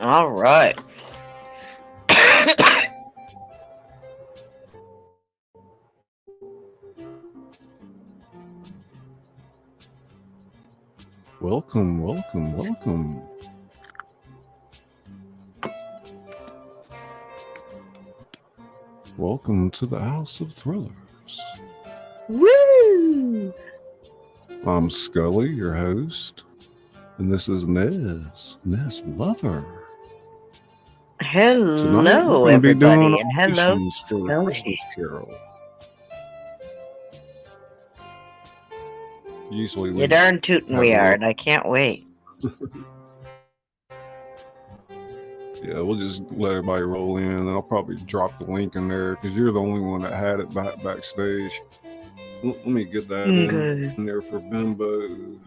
All right. Welcome, welcome, welcome. Welcome to the House of Thrillers. Woo! I'm Scully, your host, and this is Nez Lover. Tonight we're Hello, going to be doing everybody, and hello, auditions for the Scully. Christmas Carol. Usually we You darn tootin' we are, and I can't wait. Yeah, we'll just let everybody roll in, and I'll probably drop the link in there because you're the only one that had it backstage. Let me get that in there for Bimbo.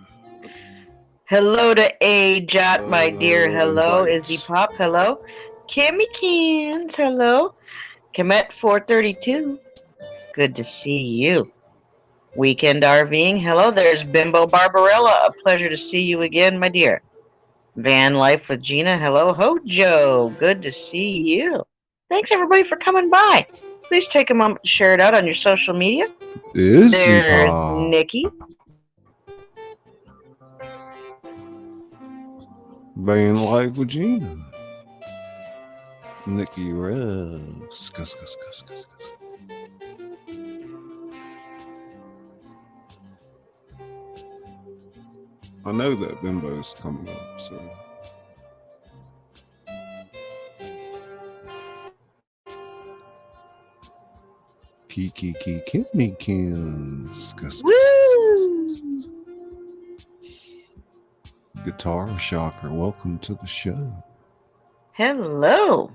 Hello to A. Jot, my dear. Hello, invites. Izzy Pop. Hello, Kimmy Kins. Hello, Kemet 432. Good to see you. Weekend RVing. Hello, there's Bimbo Barbarella. A pleasure to see you again, my dear. Van Life with Gina. Hello, Hojo. Good to see you. Thanks, everybody, for coming by. Please take a moment to share it out on your social media. There's Nikki. Van Life with Gina. Nikki Revs. I know that Bimbo's coming up, so. Kiki Kimmy Kins. Woo! Guitar Shocker, welcome to the show. Hello.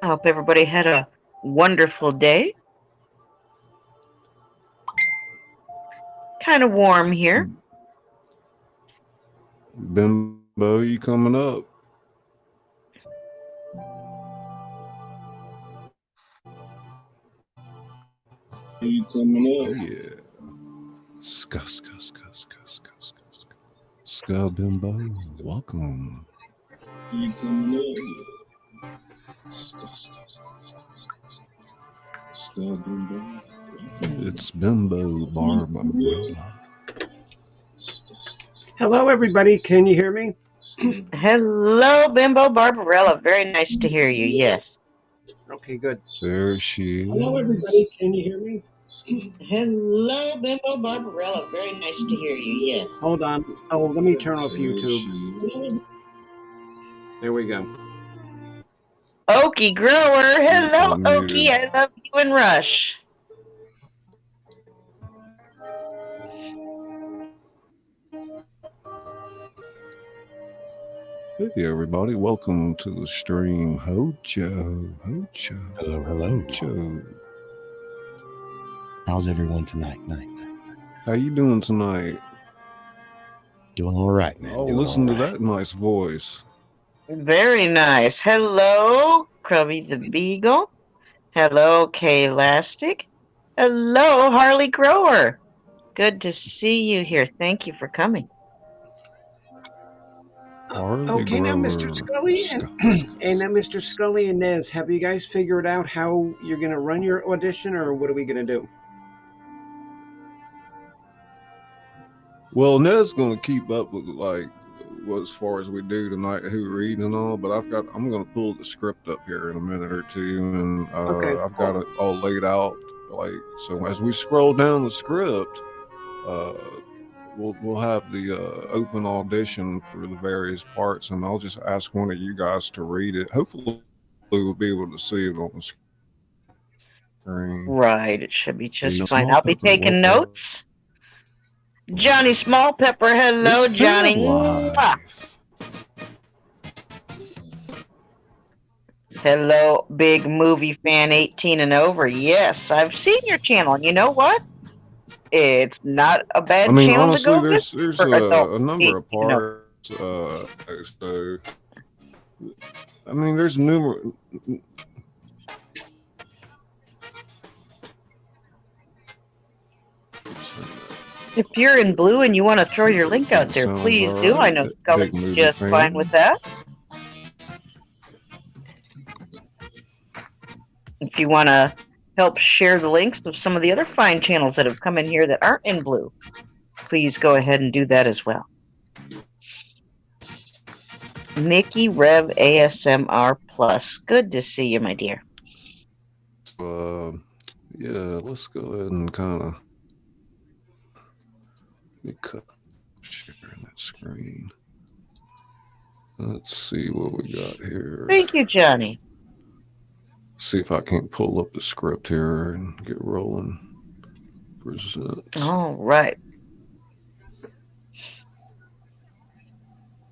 I hope everybody had a wonderful day. Kind of warm here. Bimbo, you coming up? You coming up? Yeah. Ska Bimbo, welcome. You coming up? Ska Bimbo. It's Bimbo Barbarella. Hello, everybody. Can you hear me? Hello, Bimbo Barbarella. Very nice to hear you. Yes. Okay, good. There she is. Hello, everybody. Can you hear me? Hello, Bimbo Barbarella. Very nice to hear you. Yes. Hold on. Oh, let me turn off YouTube. There we go. Okie Grower. Hello, Okie. I love you and Rush. Hey, everybody. Welcome to the stream. Hojo. Hello, hello. Hojo. How's everyone tonight? How you doing tonight? Doing all right, man. Oh, listen to that nice voice. Very nice. Hello, Crubby the Beagle. Hello, K Elastic. Hello, Harley Grower. Good to see you here. Thank you for coming. Okay, now, Mr. Scully and Mr. Scully and Nez, have you guys figured out how you're going to run your audition, or what are we going to do? Well, Ned's going to keep up with as far as we do tonight, who reads and all. But I'm going to pull the script up here in a minute or two, and I've got it all laid out. So as we scroll down the script, we'll have the open audition for the various parts, and I'll just ask one of you guys to read it. Hopefully, we'll be able to see it on the screen. Right, it should be just fine. I'll be taking notes. Johnny Small Pepper, hello, Johnny. Hello, big movie fan 18 and over. Yes, I've seen your channel, and you know what? It's not a bad channel honestly, to go there's a number of parts. So, there's numerous. If you're in blue and you want to throw your link out there, Sounds please all do. I right. know Big Scully's movie just fan. fine with that. If you want to help share the links of some of the other fine channels that have come in here that aren't in blue, please go ahead and do that as well. Nikki Rev ASMR Plus. Good to see you, my dear. Yeah, let's go ahead and kind of cut sharing that screen. Let's see what we got here. Thank you, Johnny. See if I can't pull up the script here and get rolling. Presents. All right.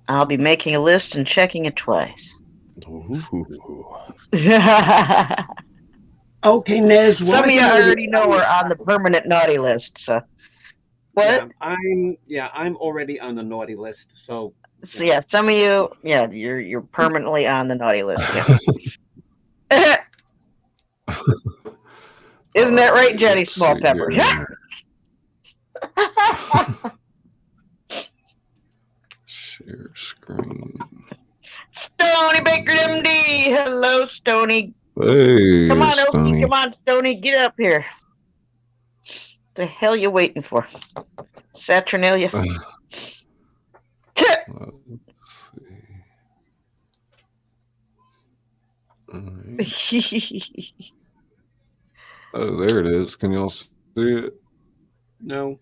I'll be making a list and checking it twice. Okay, Nez. Well, Some of you already know we're on the permanent naughty list. So, what? Yeah, I'm already on the naughty list. So yeah, some of you, yeah, you're permanently on the naughty list. Yeah. Isn't that right, Jenny Small Pepper? Share screen. Stony Baker MD. Hello, Stony. Hey, come on, Stony. Okie. Come on, Stony. Get up here. The hell you waiting for? Saturnalia. Let's see. Oh, there it is. Can y'all see it? No.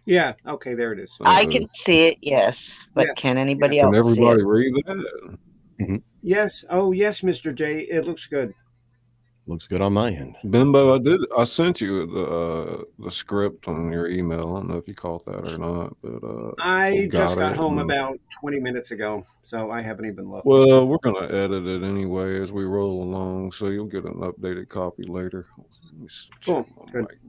Yeah. Okay, there it is. I can see it, yes. But Yes. can anybody else Can everybody see it? read that? Yes. Oh, yes, Mr. J. It looks good. Looks good on my end. Bimbo, I sent you the script on your email. I don't know if you caught that or not, but I just got home and- about 20 minutes ago, so I haven't even looked. Well, we're gonna edit it anyway as we roll along, so you'll get an updated copy later. Let me check Cool. my Good. mic.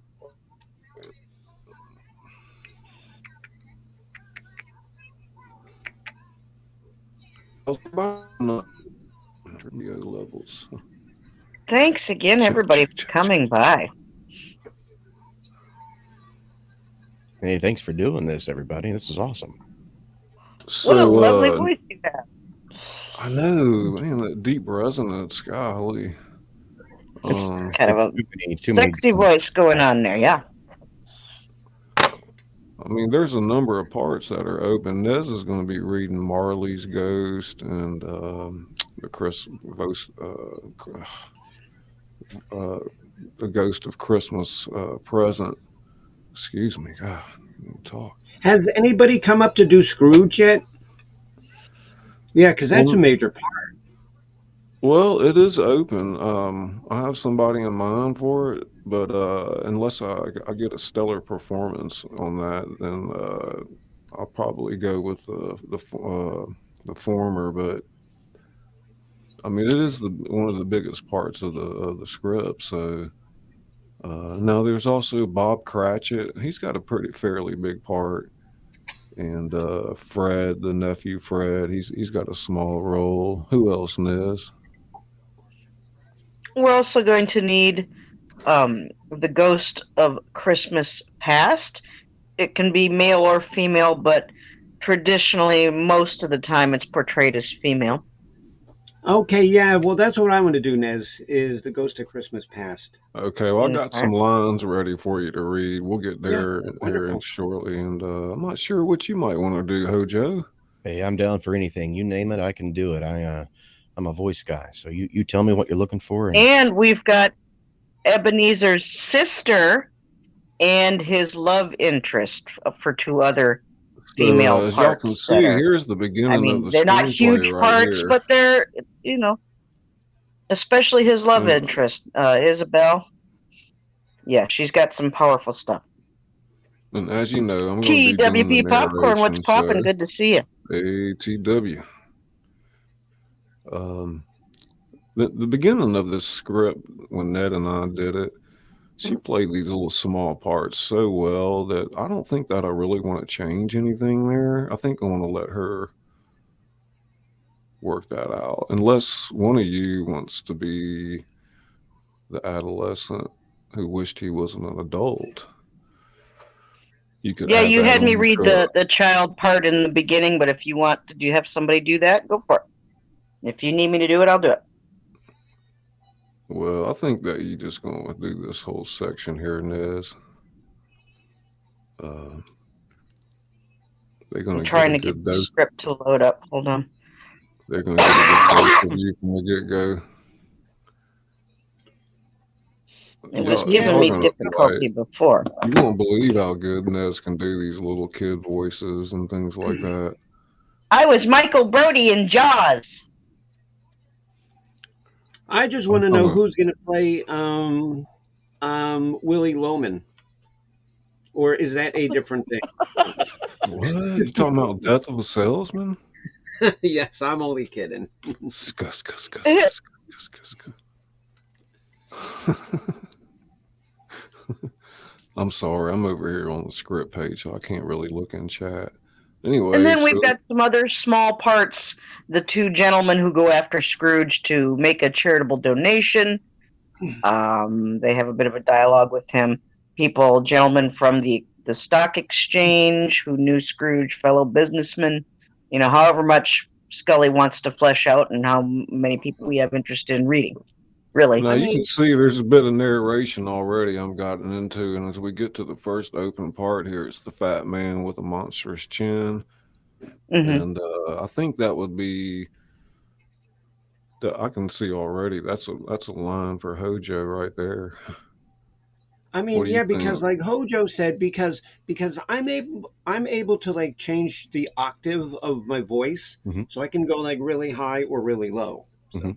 Video levels. Thanks again, everybody, for coming by. Hey, thanks for doing this, everybody. This is awesome. So, What a lovely voice you have. I know, man, that deep resonance, golly. It's kind of a too many sexy voice going on there, yeah. I mean, there's a number of parts that are open. Nez is going to be reading Marley's Ghost and the Ghost of Christmas Present. Excuse me, God, I didn't talk. Has anybody come up to do Scrooge yet? Yeah, because that's a major part. Well, it is open. I have somebody in mind for it, but unless I get a stellar performance on that, then I'll probably go with the former. But I mean, it is one of the biggest parts of the script. So now there's also Bob Cratchit. He's got a fairly big part, and Fred, the nephew Fred, he's got a small role. Who else, Nez? We're also going to need the Ghost of Christmas Past. It can be male or female, but traditionally, most of the time, it's portrayed as female. Okay, yeah, well, that's what I want to do, Nez, is the Ghost of Christmas Past. Okay, well, I got some lines ready for you to read. We'll get there here shortly, and I'm not sure what you might want to do, Hojo. Hey, I'm down for anything. You name it, I can do it. I'm a voice guy, so you tell me what you're looking for. And we've got Ebenezer's sister and his love interest for two other female as parts. Y'all can see, here's the beginning of the they're not huge parts, but they're, especially his love interest, Isabel. Yeah, she's got some powerful stuff. And as you know, I'm going to be doing the Popcorn, what's popping? Good to see you. ATW. The beginning of this script, when Ned and I did it, she played these little small parts so well that I don't think that I really want to change anything there. I think I want to let her work that out, unless one of you wants to be the adolescent who wished he wasn't an adult. You could Yeah, add you that had me on read to the child part in the beginning, but if you want to have somebody do that, go for it. If you need me to do it, I'll do it. Well, I think that you're just going to do this whole section here, Nez. They're going I'm to get trying a to get good the dose. script to load up. Hold on. They're going to get a good dose of you from the get-go. It was Y'all giving me gonna, difficulty before. you won't believe how good Nez can do these little kid voices and things like that. I was Michael Brody in Jaws. I just want to know who's going to play Willie Loman, or is that a different thing? What? You talking about Death of a Salesman? Yes, I'm only kidding. Scuss. I'm sorry, I'm over here on the script page, so I can't really look in chat. Anyway, and then we've got some other small parts. The two gentlemen who go after Scrooge to make a charitable donation. They have a bit of a dialogue with him. Gentlemen from the stock exchange who knew Scrooge, fellow businessmen. However much Scully wants to flesh out and how many people we have interest in reading. Really. Now, you can see there's a bit of narration already I'm gotten into, and as we get to the first open part here, it's the fat man with a monstrous chin. And I think that would be that I can see already. That's a line for Hojo right there. I mean, yeah, because like Hojo said, because I'm able to like change the octave of my voice, so I can go like really high or really low. So.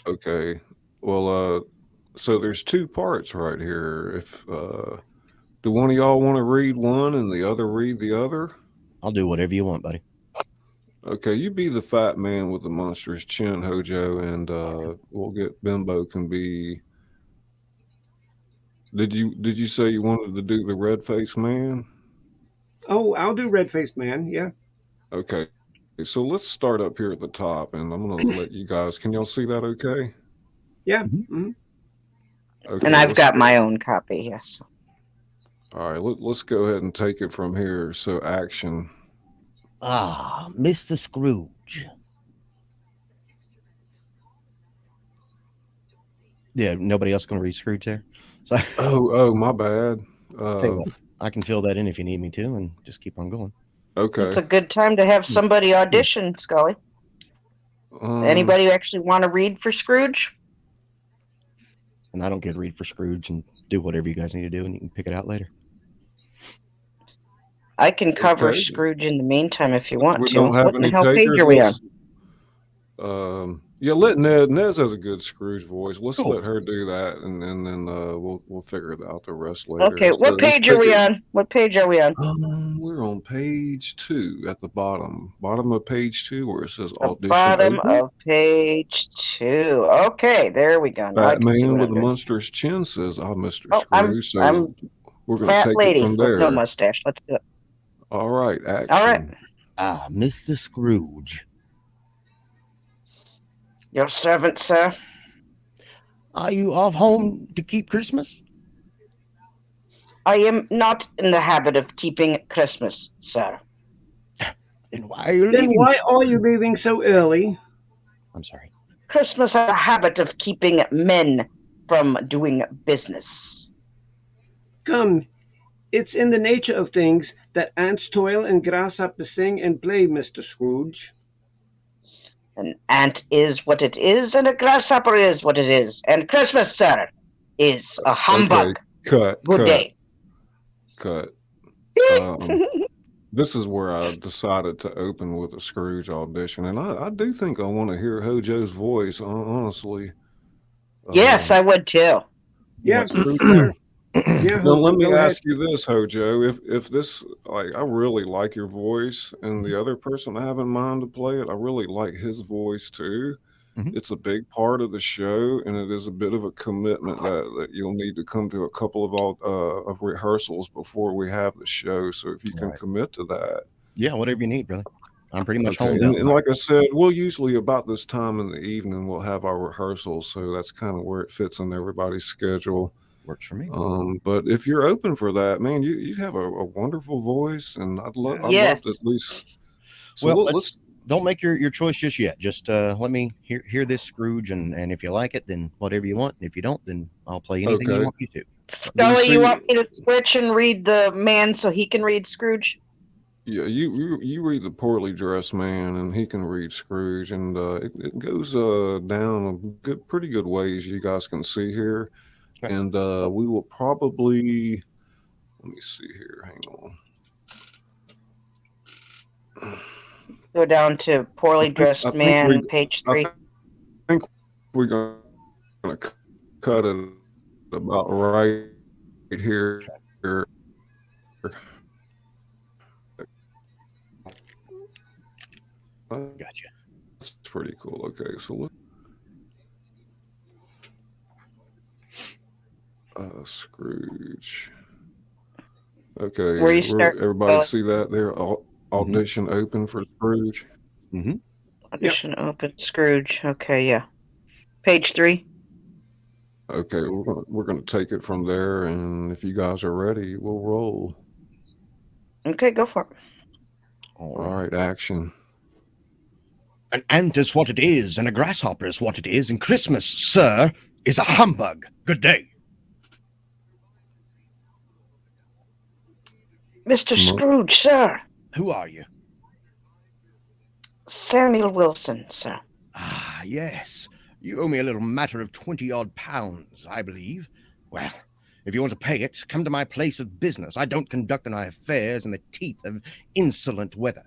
Okay, well, so there's two parts right here. If do one of y'all want to read one and the other read the other? I'll do whatever you want, buddy. Okay, you be the fat man with the monstrous chin, Hojo, and we'll get Bimbo can be. Did you say you wanted to do the red-faced man? Oh, I'll do red-faced man. Yeah. Okay, so let's start up here at the top, and I'm gonna let you guys. Can y'all see that? Okay. Yeah. Okay, and I've got my own copy. Yes. All right, let's go ahead and take it from here. So, action. Ah, Mr. Scrooge. Yeah, nobody else going to read Scrooge there? So, oh, my bad. Tell you what, I can fill that in if you need me to, and just keep on going. Okay. It's a good time to have somebody audition, Scully. Anybody actually want to read for Scrooge? And I don't get to read for Scrooge, and do whatever you guys need to do, and you can pick it out later. I can cover Scrooge in the meantime if you want we to. Don't have what any the hell takers, page are we on? Yeah, let Nez has a good Scrooge voice. Let's let her do that, and then we'll figure it out the rest later. Okay, what page are we on? What page are we on? We're on page 2 at the bottom of page 2 where it says audition. Bottom of page 2. Okay, there we go. Fat man with a monstrous chin says, Mr. Scrooge. I'm we're going to take it from there. With no mustache. Let's do it. All right, action. All right. Ah, Mr. Scrooge. Your servant, sir. Are you off home to keep Christmas? I am not in the habit of keeping Christmas, sir. Then why are you leaving? Then why are you leaving so early? I'm sorry. Christmas has a habit of keeping men from doing business. Come, it's in the nature of things that ants toil and grasshoppers sing and play, Mr. Scrooge. An ant is what it is, and a grasshopper is what it is. And Christmas, sir, is a humbug. Okay. Good day. Cut. This is where I decided to open with a Scrooge audition, and I do think I want to hear Hojo's voice, honestly. Yes, I would too. Yeah. Yeah. Now let me ask you this, Hojo. If this, like, I really like your voice, and the other person I have in mind to play it, I really like his voice too. It's a big part of the show, and it is a bit of a commitment that you'll need to come to a couple of rehearsals before we have the show. So if you can commit to that, yeah, whatever you need, brother. I'm pretty much home. And like I said, we'll usually about this time in the evening we'll have our rehearsals, so that's kind of where it fits in everybody's schedule. Works for me. But if you're open for that, man, you have a wonderful voice, and I'd love to at least. So well, let's don't make your choice just yet. Just let me hear this Scrooge, and if you like it, then whatever you want. And if you don't, then I'll play anything you want me to. Scully, you want me to switch and read the man so he can read Scrooge? Yeah, you read the poorly dressed man, and he can read Scrooge, and it goes down a pretty good ways. You guys can see here, and we will probably let me see here. Hang on. Go down to poorly dressed man, page 3. I think we're gonna cut it about right here. Gotcha. That's pretty cool. Okay, so look. Scrooge. Okay, where you start? Everybody see that there? Audition open for Scrooge. Mm-hmm. Audition open Scrooge. Okay, yeah. Page 3. Okay, we're gonna take it from there, and if you guys are ready, we'll roll. Okay, go for it. All right, action. An ant is what it is, and a grasshopper is what it is, and Christmas, sir, is a humbug. Good day. Mr. Scrooge, sir. Who are you? Samuel Wilson, sir. Ah, yes. You owe me a little matter of 20-odd pounds, I believe. Well, if you want to pay it, come to my place of business. I don't conduct my affairs in the teeth of inclement weather.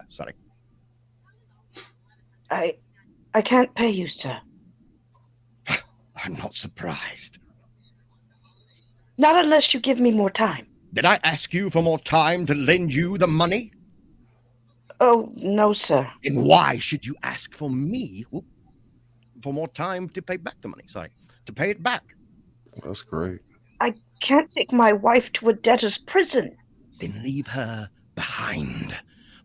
Sorry. I can't pay you, sir. I'm not surprised. Not unless you give me more time. Did I ask you for more time to lend you the money? Oh, no, sir. Then why should you ask for me for more time to pay back the money? Sorry, to pay it back. That's great. I can't take my wife to a debtor's prison. Then leave her behind.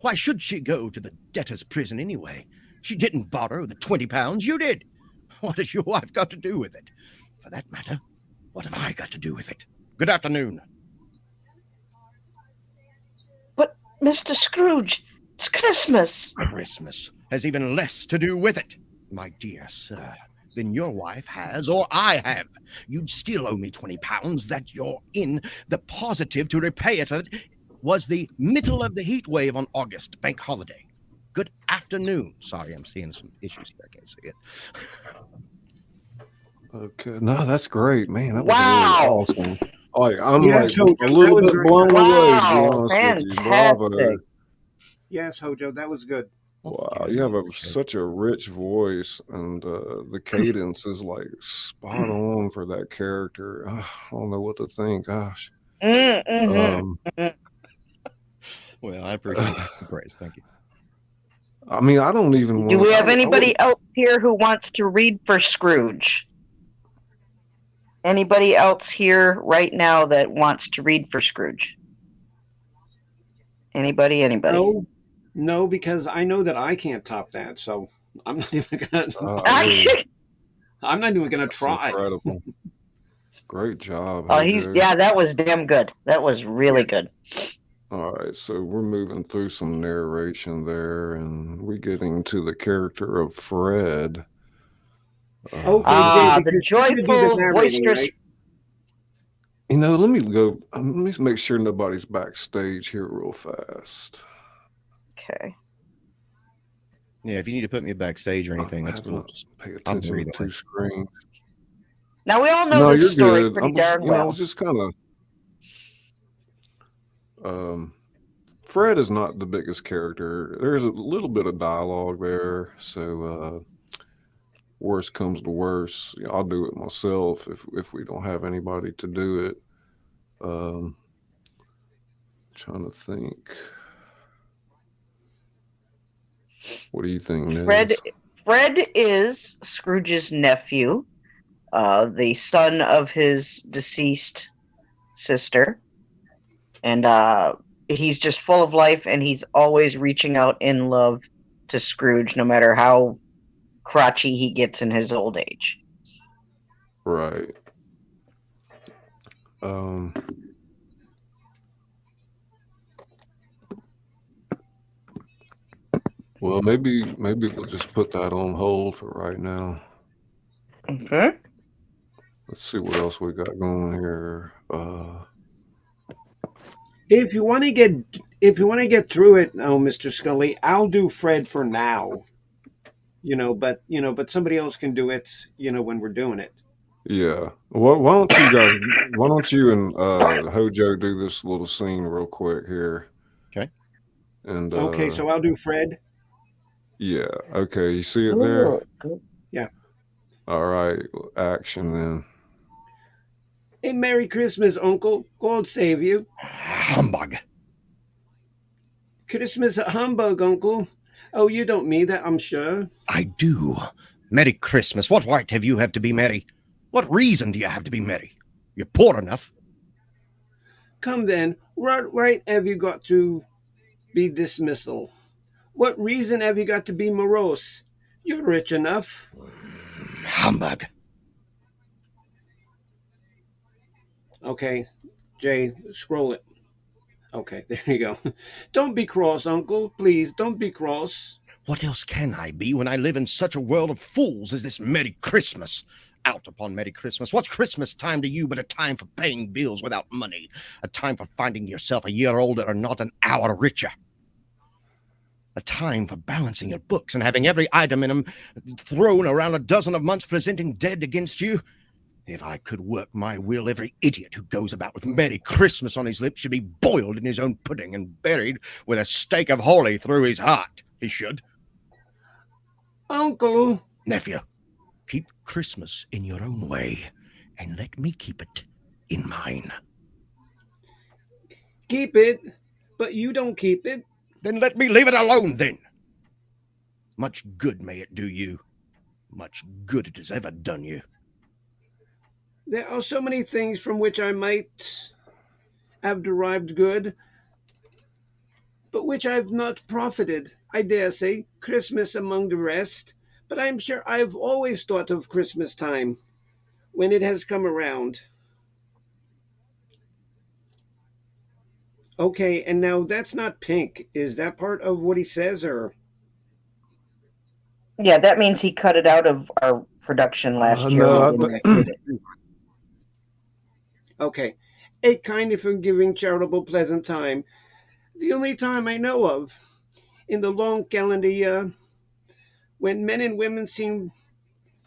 Why should she go to the debtor's prison anyway? She didn't borrow the 20 pounds. You did. What has your wife got to do with it? For that matter, what have I got to do with it? Good afternoon. But, Mr. Scrooge, it's Christmas. Christmas has even less to do with it, my dear sir, than your wife has or I have. You'd still owe me 20 pounds that you're in. The positive to repay it was the middle of the heat wave on August, bank holiday. Good afternoon. Sorry, I'm seeing some issues here. I can't see it. Okay, no, that's great, man. That was really awesome. I'm a little bit blown away, to be honest with you. Bravo. Yes, Hojo, that was good. Wow, you have such a rich voice, and the cadence is like spot on for that character. I don't know what to think. Gosh. Well, I appreciate the praise. Thank you. I mean, I don't even want. Do we have anybody else here who wants to read for Scrooge? Anybody else here right now that wants to read for Scrooge? Anybody? No, because I know that I can't top that, so I'm not even gonna. I'm not even gonna try. Incredible. Great job. Yeah, that was damn good. That was really good. All right, so we're moving through some narration there, and we're getting to the character of Fred. The joyful, boisterous. Right? You know, let me make sure nobody's backstage here real fast. Okay. Yeah, if you need to put me backstage or anything, that's cool. Just pay attention to two screens. Now, we all know this story pretty darn well. I was just kind of... Fred is not the biggest character. There's a little bit of dialogue there, so worst comes to worst, I'll do it myself if we don't have anybody to do it. Trying to think. What do you think, Nez? Fred is Scrooge's nephew, the son of his deceased sister, and he's just full of life, and he's always reaching out in love to Scrooge, no matter how crotchy he gets in his old age. Right. Um, well, maybe we'll just put that on hold for right now. Okay. Let's see what else we got going here. If you want to get through it, oh, Mr. Scully, I'll do Fred for now. But somebody else can do it. When we're doing it. Yeah. Well, why don't you and Hojo do this little scene real quick here? Okay. And Okay, so I'll do Fred. Yeah. Okay. You see it there? Good. Yeah. All right. Action then. Hey, Merry Christmas, Uncle. God save you. Humbug. Christmas at humbug, Uncle. Oh, you don't mean that, I'm sure. I do. Merry Christmas. What right have you to be merry? What reason do you have to be merry? You're poor enough. Come then, what right have you got to be dismissal? What reason have you got to be morose? You're rich enough. Humbug. Okay, Jay, scroll it. Okay, there you go. Don't be cross, Uncle. Please, don't be cross. What else can I be when I live in such a world of fools as this Merry Christmas? Out upon Merry Christmas. What's Christmas time to you but a time for paying bills without money? A time for finding yourself a year older and not an hour richer? A time for balancing your books and having every item in them thrown around a dozen of months presenting dead against you? If I could work my will, every idiot who goes about with Merry Christmas on his lips should be boiled in his own pudding and buried with a stake of holly through his heart. He should. Uncle. Nephew, keep Christmas in your own way and let me keep it in mine. Keep it, but you don't keep it. Then let me leave it alone then. Much good may it do you. Much good it has ever done you. There are so many things from which I might have derived good, but which I've not profited. I dare say, Christmas among the rest, but I'm sure I've always thought of Christmas time when it has come around. Okay, and now that's not pink. Is that part of what he says, or? Yeah, that means he cut it out of our production last year. No, Okay. Okay. A kind of forgiving, charitable, pleasant time. The only time I know of in the long calendar year when men and women seem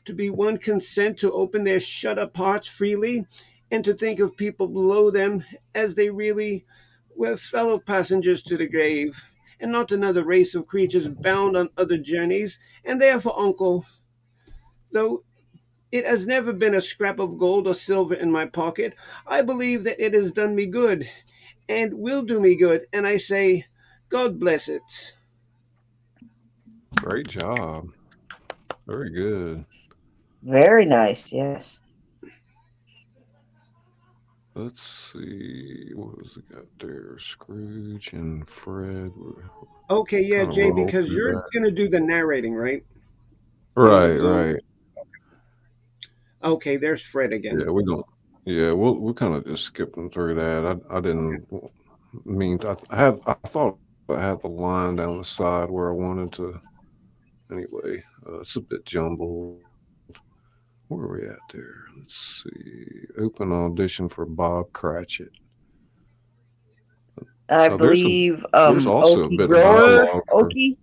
to be one consent to open their shut-up hearts freely and to think of people below them as they really were fellow passengers to the grave and not another race of creatures bound on other journeys. And therefore, Uncle, though it has never been a scrap of gold or silver in my pocket, I believe that it has done me good and will do me good, and I say, God bless it. Great job. Very good. Very nice, yes. Let's see. What was it got there? Scrooge and Fred. Okay, yeah, Kinda Jay, roll because through you're that. going to do the narrating, right? Right. Okay, there's Fred again. Yeah, we don't. Yeah, we'll kind of just skip them through that. I didn't mean to, I thought I had the line down the side where I wanted to. Anyway, it's a bit jumbled. Where are we at there? Let's see. Open audition for Bob Cratchit. I Now, believe there's also a Okie bit of Grower, dialogue for- Okie,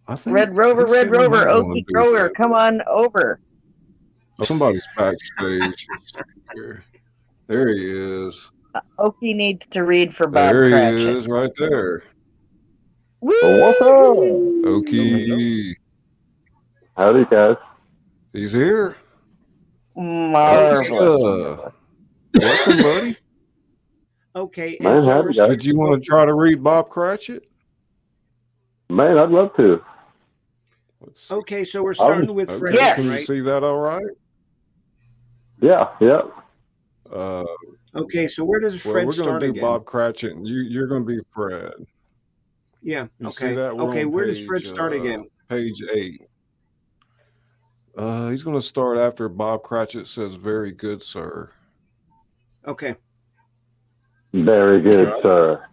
I think Red Rover, he said he might wanna Okie do Grower, that. come on over. Oh, somebody's backstage. Here. There he is. Okie needs to read for Bob There he Cratchit. is, right there. Woo! What's up? Okie. Howdy, guys. He's here. Marvelous. Welcome, buddy. Okay, Man, and so howdy, we're guys. Did you want to try to read Bob Cratchit? Man, I'd love to. Let's see. Okay, so we're starting with Okay, Fred, Yes. can you right? see that all right? Yeah. Okay, so where does Well, Fred we're start going to do again? Bob Cratchit, and you're going to be Fred. Yeah, You okay. see that? We're Okay, on where does Fred start again? Page 8. He's going to start after Bob Cratchit says, "Very good, sir." Okay. Very good, sir.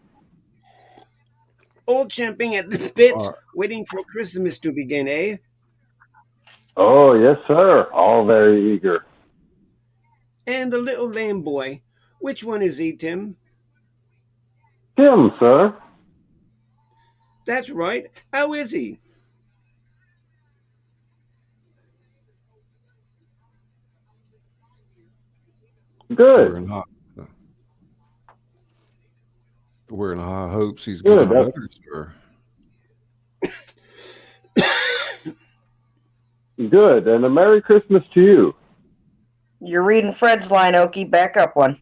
All champing at the bit, All right. waiting for Christmas to begin, eh? Oh, yes, sir. All very eager. And the little lame boy. Which one is he, Tim? Tim, sir. That's right. How is he? Good. We're in high hopes he's Good, getting better, sir. Good. And a Merry Christmas to you. You're reading Fred's line, Okie. Back up one.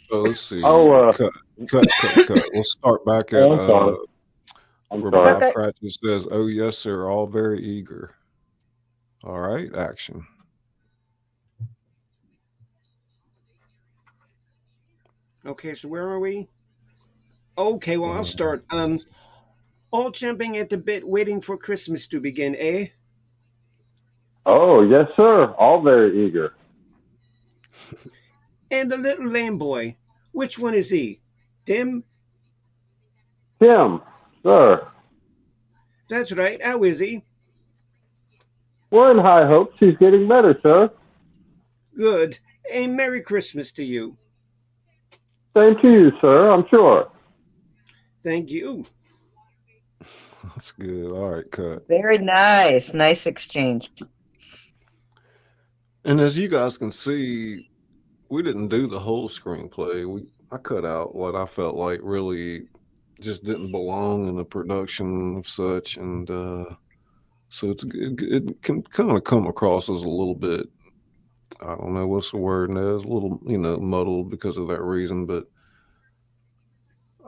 So let's see. Oh, cut. We'll start back at I'm sorry. where sorry. Bob Cratchit says, "Oh yes, sir, all very eager." All right, action. Okay, so where are we? Okay, well, I'll start. All champing at the bit, waiting for Christmas to begin, eh? Oh, yes, sir. All very eager. And the little lame boy. Which one is he? Tim? Tim, sir. That's right. How is he? We're in high hopes he's getting better, sir. Good. A Merry Christmas to you. Same to you, sir, I'm sure. Thank you. That's good. All right, cut. Very nice. Nice exchange. And as you guys can see, we didn't do the whole screenplay. I cut out what I felt like really just didn't belong in the production of such, and so it can kind of come across as a little bit, I don't know what's the word, Nez, a little, muddled because of that reason, but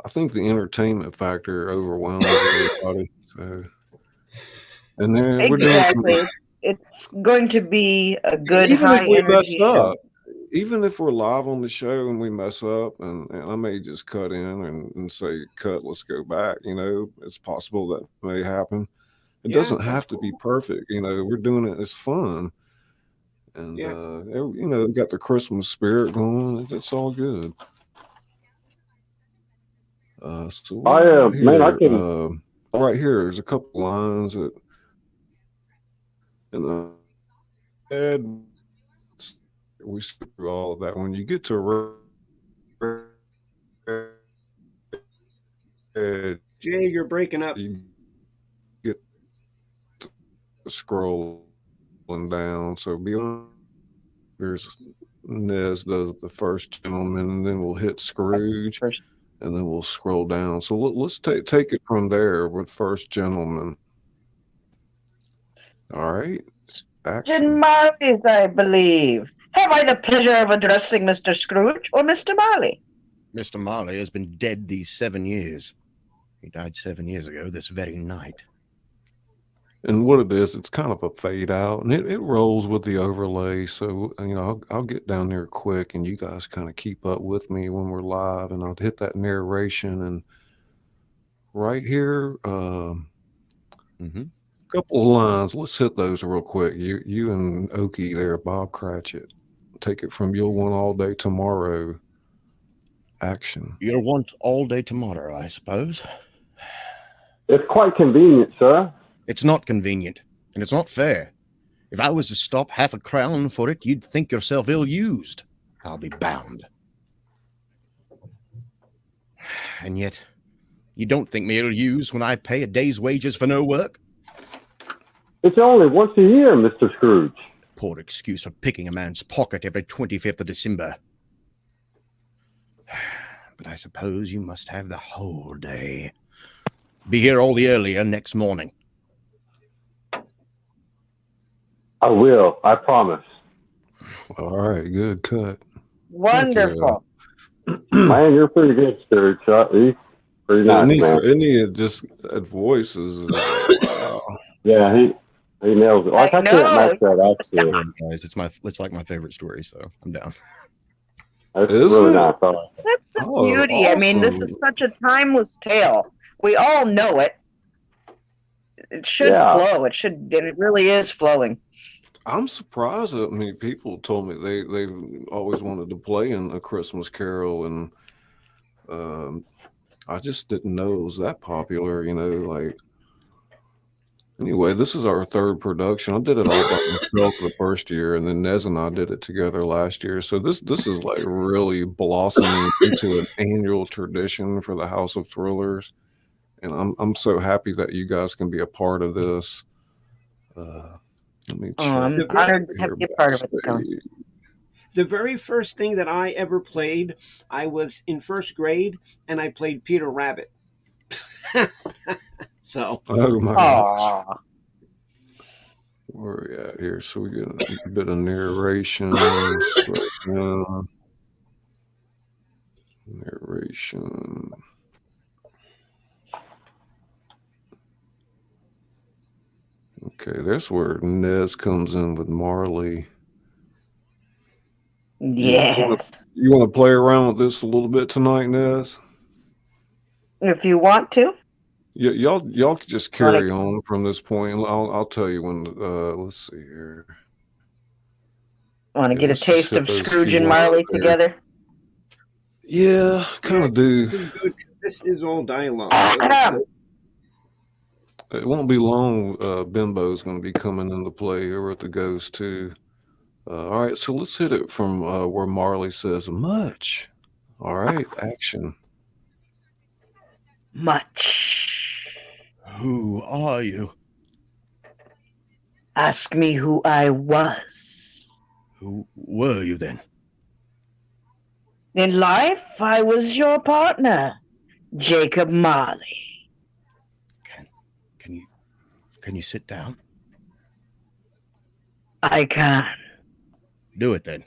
I think the entertainment factor overwhelms everybody. So, and then exactly. It's going to be a good even high if we energy mess show. up, even if we're live on the show and we mess up, and I may just cut in and say, "Cut, let's go back." It's possible that may happen. It doesn't have to be perfect. We're doing it as fun, and got the Christmas spirit going. It's all good. So right here, there's a couple lines that, and we skip through all of that. When you get to Jay, you're breaking up. You get scrolling down. So beyond, there's Nez does the first gentleman, and then we'll hit Scrooge, and then we'll scroll down. So let's take it from there with first gentleman. All right. Action. Marley's, I believe. Have I the pleasure of addressing Mr. Scrooge or Mr. Marley? Mr. Marley has been dead these 7 years. He died 7 years ago this very night. And what it is, it's kind of a fade out, and it rolls with the overlay. So, I'll get down there quick, and you guys kind of keep up with me when we're live, and I'll hit that narration. And right here, couple of lines. Let's hit those real quick. You and Okie there, Bob Cratchit. Take it from "You'll want all day tomorrow." Action. You'll want all day tomorrow, I suppose. It's quite convenient, sir. It's not convenient, and it's not fair. If I was to stop half a crown for it, you'd think yourself ill-used. I'll be bound. And yet, you don't think me ill-used when I pay a day's wages for no work? It's only once a year, Mr. Scrooge. Poor excuse for picking a man's pocket every 25th of December. But I suppose you must have the whole day. Be here all the earlier next morning. I will. I promise. All right. Good cut. Wonderful. Man, you're pretty good, Scrooge. He's pretty nice, man. Isn't he just at voices? Wow. Yeah, he nails it. I can't match that actually. Guys, it's like my favorite story, so I'm down. That's really nice. That's the beauty. Awesome. I mean, this is such a timeless tale. We all know it. It should flow. It really is flowing. I'm surprised that many people told me they've always wanted to play in A Christmas Carol, and I just didn't know it was that popular. Like. Anyway, this is our third production. I did it all by myself the first year, and then Nez and I did it together last year. So this is like really blossoming into an annual tradition for the House of Thrillers, and I'm so happy that you guys can be a part of this. Let me check. I'm honored to be a part of it, Scott. The very first thing that I ever played, I was in first grade, and I played Peter Rabbit. So. Oh my gosh. Where are we at here? So we get a bit of narration. Narration. Okay, that's where Nez comes in with Marley. Yes. You want to play around with this a little bit tonight, Nez? If you want to. Yeah, y'all can just carry on from this point. I'll tell you when. Let's see here. Want to get a taste of Scrooge and Marley together? Yeah, kind of do. This is all dialogue. It won't be long. Bimbo's going to be coming into play over at the Ghost too. All right, so let's hit it from where Marley says much. All right, action. Much. Who are you? Ask me who I was. Who were you then? In life, I was your partner, Jacob Marley. Can you sit down? I can. Do it then.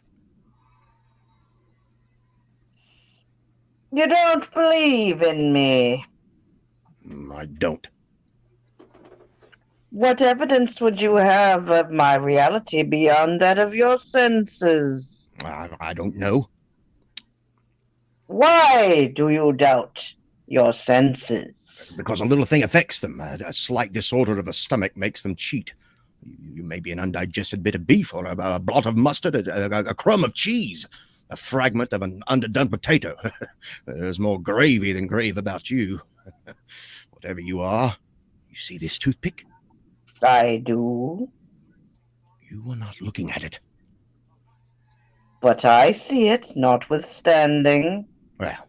You don't believe in me. I don't. What evidence would you have of my reality beyond that of your senses? I don't know. Why do you doubt your senses? Because a little thing affects them. A slight disorder of the stomach makes them cheat. You may be an undigested bit of beef, or a blot of mustard, a crumb of cheese, a fragment of an underdone potato. There's more gravy than grave about you. Whatever you are, you see this toothpick? I do. You are not looking at it. But I see it, notwithstanding. Well,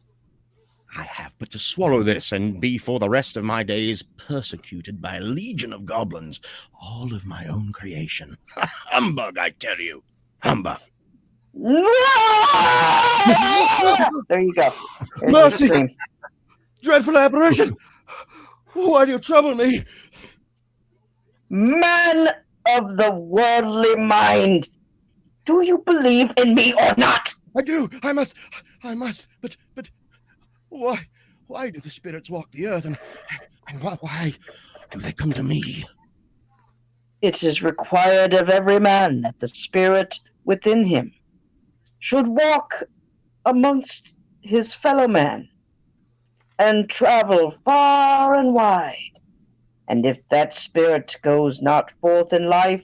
I have but to swallow this and be for the rest of my days persecuted by a legion of goblins, all of my own creation. Humbug, I tell you. Humbug. There you go. There's Mercy! Dreadful apparition! Why do you trouble me? Man of the worldly mind, do you believe in me or not? I do. I must. But why do the spirits walk the earth, and why do they come to me? It is required of every man that the spirit within him should walk amongst his fellow man and travel far and wide. And if that spirit goes not forth in life,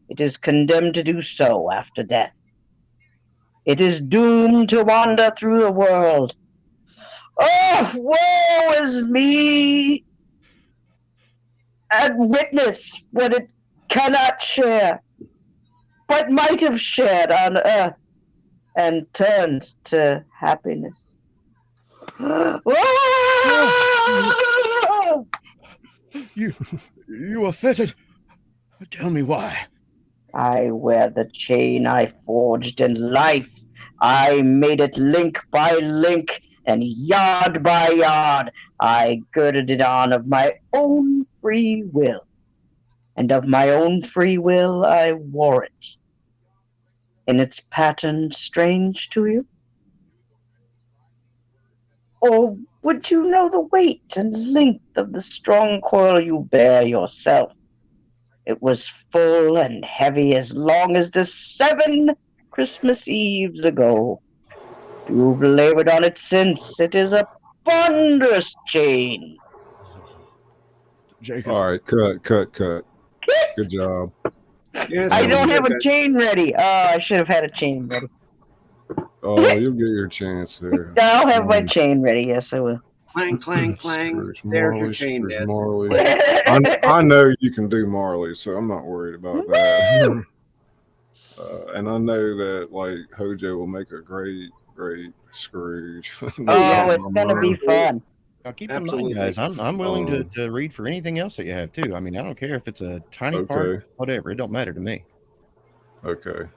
it is condemned to do so after death. It is doomed to wander through the world. Oh, woe is me! And witness what it cannot share, but might have shared on earth and turned to happiness. You are fettered. Tell me why. I wear the chain I forged in life. I made it link by link and yard by yard. I girded it on of my own free will. And of my own free will I wore it. In its pattern strange to you? Or would you know the weight and length of the strong coil you bear yourself? It was full and heavy as long as the 7 Christmas Eves ago. You've labored on it since. It is a ponderous chain. Jacob. All right, cut. Good job. Yes, I that was don't have good, a guys. chain ready. Oh, I should have had a chain ready. Oh, you'll get your chance there. I'll have my chain ready. Yes, I will. Clang, clang, clang. Scrooge There's your Marley, chain, Scrooge Dad. Marley. I know you can do Marley, so I'm not worried about that. And I know that like Hojo will make a great Scrooge. Oh, yeah. it's gonna be fun. Now keep Absolutely. in mind, guys, I'm willing to read for anything else that you have too. I mean, I don't care if it's a tiny part, whatever. It don't matter to me. Okay.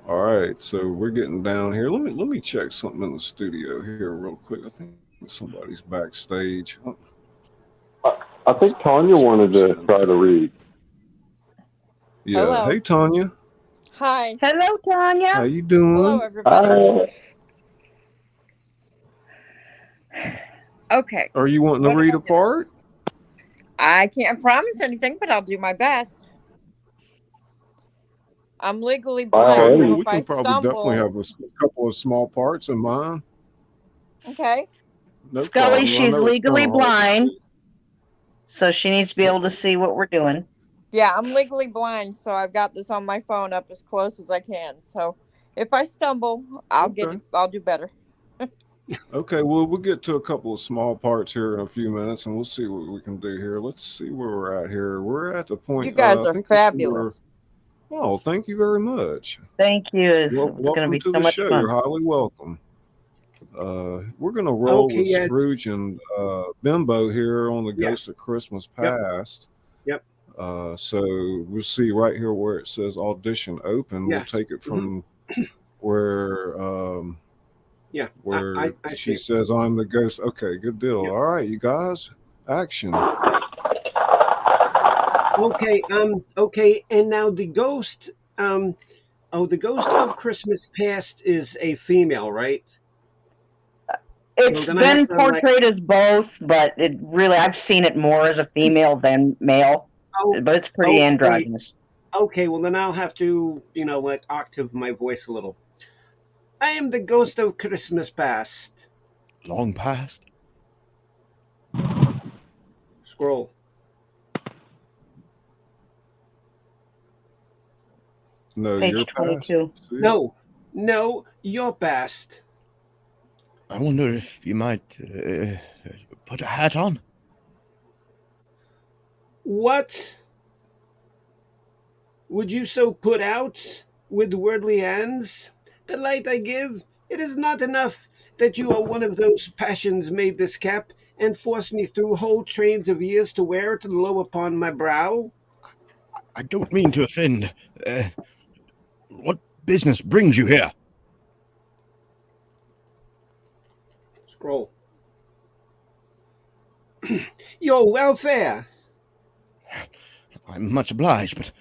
All right, so we're getting down here. Let me check something in the studio here real quick. I think somebody's backstage. I think Tanya wanted to try to read. Yeah. Hello. Hey, Tanya. Hi. Hello, Tanya. How you doing? Hello, everybody. Okay. Are you wanting to read a part? I can't promise anything, but I'll do my best. I'm legally blind, so We if I can probably definitely have a couple of small parts in mind. Okay. No Scully, problem. she's legally blind, so she needs to be able to see what we're doing. Yeah, I'm legally blind, so I've got this on my phone up as close as I can. So if I stumble, I'll do better. Okay, well, we'll get to a couple of small parts here in a few minutes, and we'll see what we can do here. Let's see where we're at here. We're at the point. You guys are fabulous. Oh, thank you very much. Thank you. It's going to be so much fun. You're highly welcome. We're going to roll with Scrooge and Bimbo here on the Ghost of Christmas Past. Yep. So we'll see right here where it says audition open. We'll take it from where where she says I'm the ghost. Okay, good deal. All right, you guys, action. Okay, okay, and now the ghost, the Ghost of Christmas Past is a female, right? It's been portrayed as both, but it really, I've seen it more as a female than male, but it's pretty androgynous. Okay, well then I'll have to, octave my voice a little. I am the Ghost of Christmas Past. Long past? Scroll. No, Page you're 22. Past. No, you're past. I wonder if you might put a hat on. What? Would you so put out with worldly hands? The light I give, it is not enough that you are one of those passions made this cap and forced me through whole trains of years to wear it low upon my brow? I don't mean to offend. What business brings you here? Scroll. Your welfare. I'm much obliged, but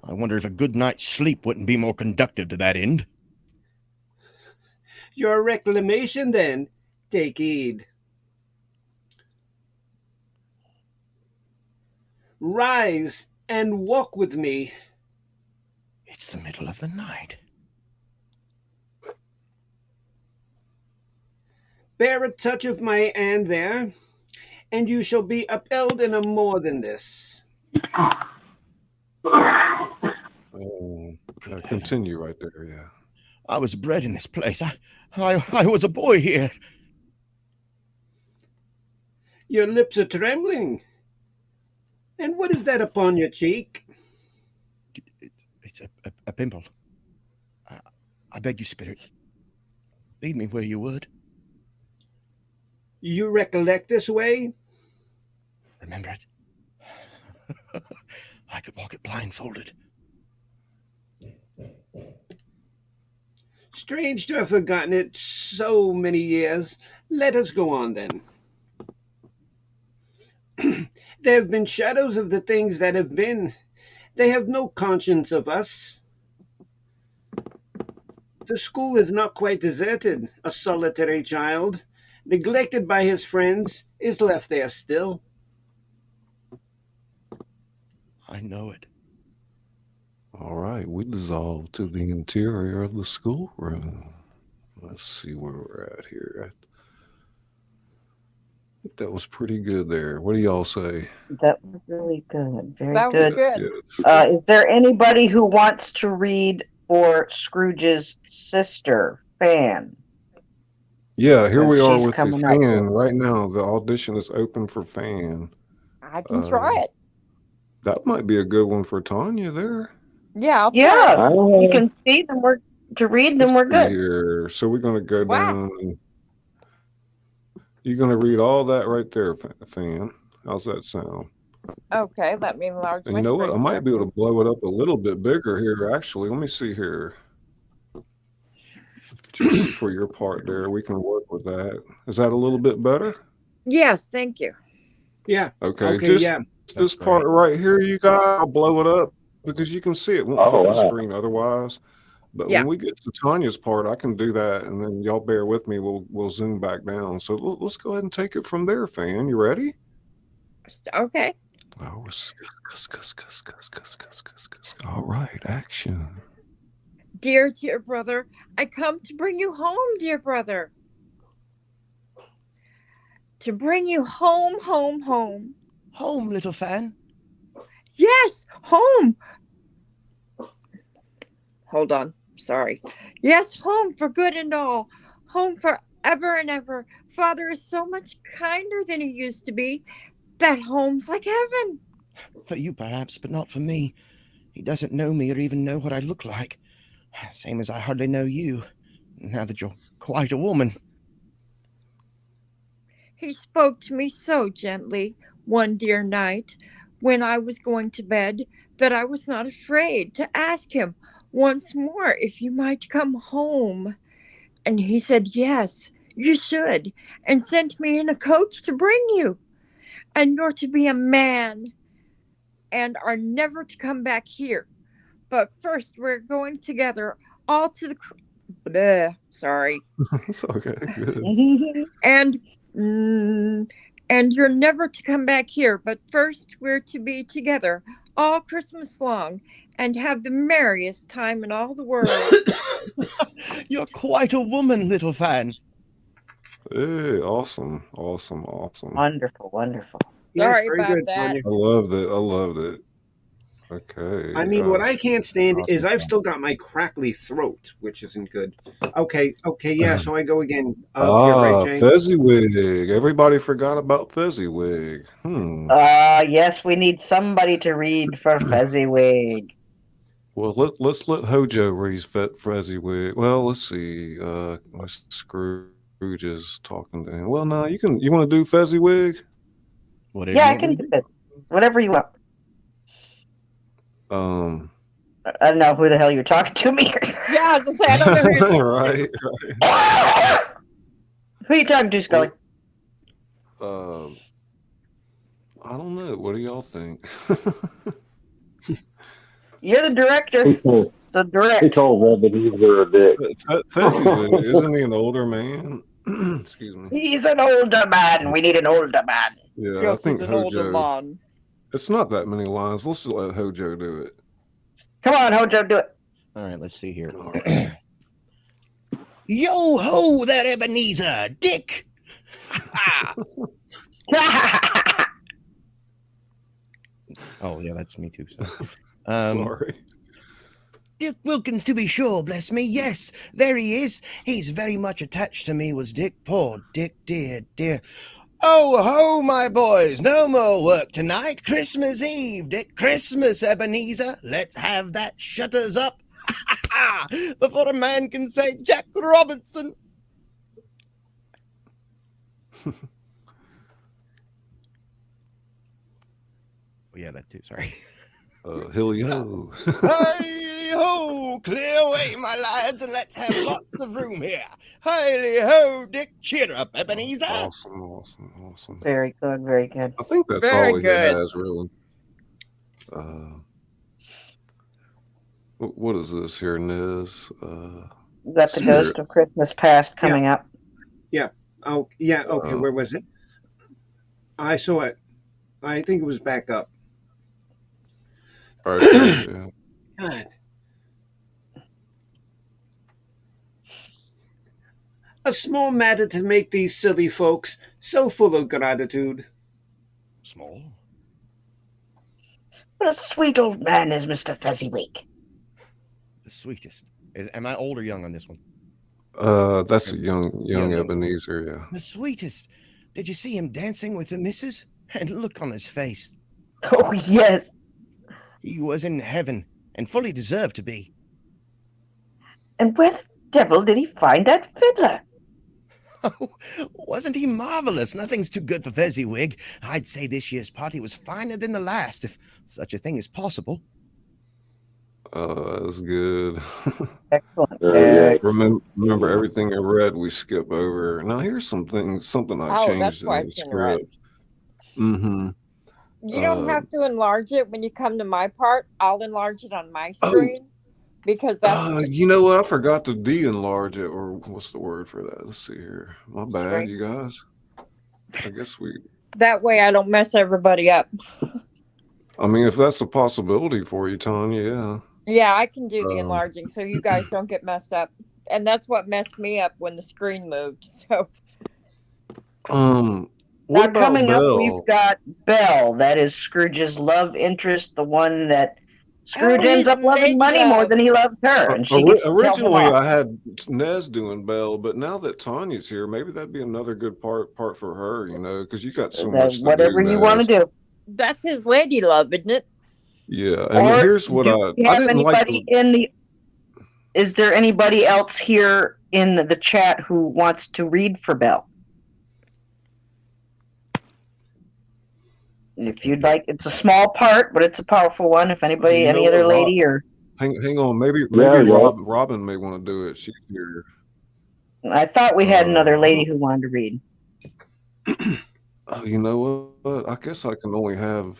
I wonder if a good night's sleep wouldn't be more conducive to that end. Your reclamation, then, take heed. Rise and walk with me. It's the middle of the night. Bear a touch of my hand there, and you shall be upheld in a more than this. Continue right there, yeah. I was bred in this place. I was a boy here. Your lips are trembling. And what is that upon your cheek? It's a pimple. I beg you, spirit, lead me where you would. You recollect this way? Remember it? I could walk it blindfolded. Strange to have forgotten it so many years. Let us go on then. There have been shadows of the things that have been. They have no conscience of us. The school is not quite deserted. A solitary child, neglected by his friends, is left there still. I know it. All right, we dissolve to the interior of the schoolroom. Let's see where we're at here. That was pretty good there. What do y'all say? That was really good. Very That was good. good. Yes. Is there anybody who wants to read for Scrooge's sister, Fan? Yeah, here we are She's with the coming up. Fan right now. The audition is open for Fan. I can try it. That might be a good one for Tanya there. Yeah, I'll try it. Yeah, you can see them. To read them. We're Let's see good. here. So we're going to go Wow. down. You're going to read all that right there, Fan. How's that sound? Okay, let me enlarge And my you know screen. what? I might be able to blow it up a little bit bigger here, actually. Let me see here. Just for your part there, we can work with that. Is that a little bit better? Yes, thank you. Yeah. Okay, Okay, just yeah. this part right here, you guys, I'll blow it up because you can see it won't fit the screen otherwise. But Yeah. when we get to Tanya's part, I can do that, and then y'all bear with me. We'll zoom back down. So let's go ahead and take it from there, Fan. You ready? Okay. Oh, all right, action. Dear brother, I come to bring you home, dear brother. To bring you home, home, home. Home, little Fan. Yes, home. Hold on. Sorry. Yes, home for good and all. Home for ever and ever. Father is so much kinder than he used to be. That home's like heaven. For you, perhaps, but not for me. He doesn't know me or even know what I look like. Same as I hardly know you, now that you're quite a woman. He spoke to me so gently one dear night when I was going to bed that I was not afraid to ask him once more if you might come home. And he said, yes, you should, and sent me in a coach to bring you. And you're to be a man and are never to come back here. But first, we're going together all to the... sorry. It's okay. Good. And you're never to come back here. But first, we're to be together all Christmas long and have the merriest time in all the world. You're quite a woman, little Fan. Hey, awesome. Wonderful. Sorry very about good, that. Tanya. I loved it. Okay. I mean, what I can't stand is awesome. I've still got my crackly throat, which isn't good. Okay, yeah, so I go again. Here, right, Jane? Fezziwig. Everybody forgot about Fezziwig. Yes, we need somebody to read for Fezziwig. Well, let's let Hojo read Fezziwig. Well, let's see. Scrooge is talking to him. Well, no, you want to do Fezziwig? Whatever. Yeah, I can do it. Whatever you want. I don't know who the hell you're talking to me. Yeah, I was going to say, I don't know who you're talking right. Who are you talking to, Scully? I don't know. What do y'all think? You're the director, so direct. He told Ebenezer a bit. Fezziwig, isn't he an older man? Excuse me. He's an older man. We need an older man. Yeah, Yes, I think he's an older man. It's not that many lines. Let's let Hojo do it. Come on, Hojo, do it. All right, let's see here. Yo ho there, Ebenezer, Dick. Oh yeah, that's me too. So. Sorry. Dick Wilkins, to be sure, bless me. Yes, there he is. He's very much attached to me, was Dick. Poor Dick, dear. Oh ho, my boys, no more work tonight. Christmas Eve, Dick. Christmas, Ebenezer. Let's have that shutters up before a man can say Jack Robinson. Oh yeah, that too. Sorry. Hilly ho. Hi ho, clear away, my lads, and let's have lots of room here. Hi ho, Dick, cheer up, Ebenezer. Awesome. Very good. I think that's Very all he good. has, really. What is this here, Niz? You got the Ghost of Christmas Past coming up. Yeah. Oh, yeah. Okay, where was it? I saw it. I think it was back up. All right. Yeah. God. A small matter to make these silly folks so full of gratitude. Small? What a sweet old man is Mr. Fezziwig. The sweetest. Am I old or young on this one? That's a young Ebenezer, yeah. The sweetest. Did you see him dancing with the missus? And look on his face. Oh, yes. He was in heaven, and fully deserved to be. And where the devil did he find that fiddler? Oh, wasn't he marvelous? Nothing's too good for Fezziwig. I'd say this year's party was finer than the last, if such a thing is possible. That's good. Excellent. Remember everything I read, we skip over. Now here's something I changed in the script. Mm-hmm. You don't have to enlarge it when you come to my part. I'll enlarge it on my screen because that's. You know what? I forgot to de-enlarge it, or what's the word for that? Let's see here. My bad, Right. you guys. I guess we. That way, I don't mess everybody up. I mean, if that's a possibility for you, Tanya, yeah. Yeah, I can do the enlarging, so you guys don't get messed up. And that's what messed me up when the screen moved. So. What about coming Belle? up, we've got Belle. That is Scrooge's love interest, the one that Scrooge ends up loving money more than he loves her, and she gets to tell him Originally, off. I had Nez doing Belle, but now that Tanya's here, maybe that'd be another good part for her, you know, because you got so much to whatever do, you want to do. That's his lady love, isn't it? Yeah, and here's what I didn't like. Is there anybody else here in the chat who wants to read for Belle? If you'd like, it's a small part, but it's a powerful one. If anybody, any other lady or hang on, maybe Robin may want to do it. She's here. I thought we had another lady who wanted to read. You know what? I guess I can only have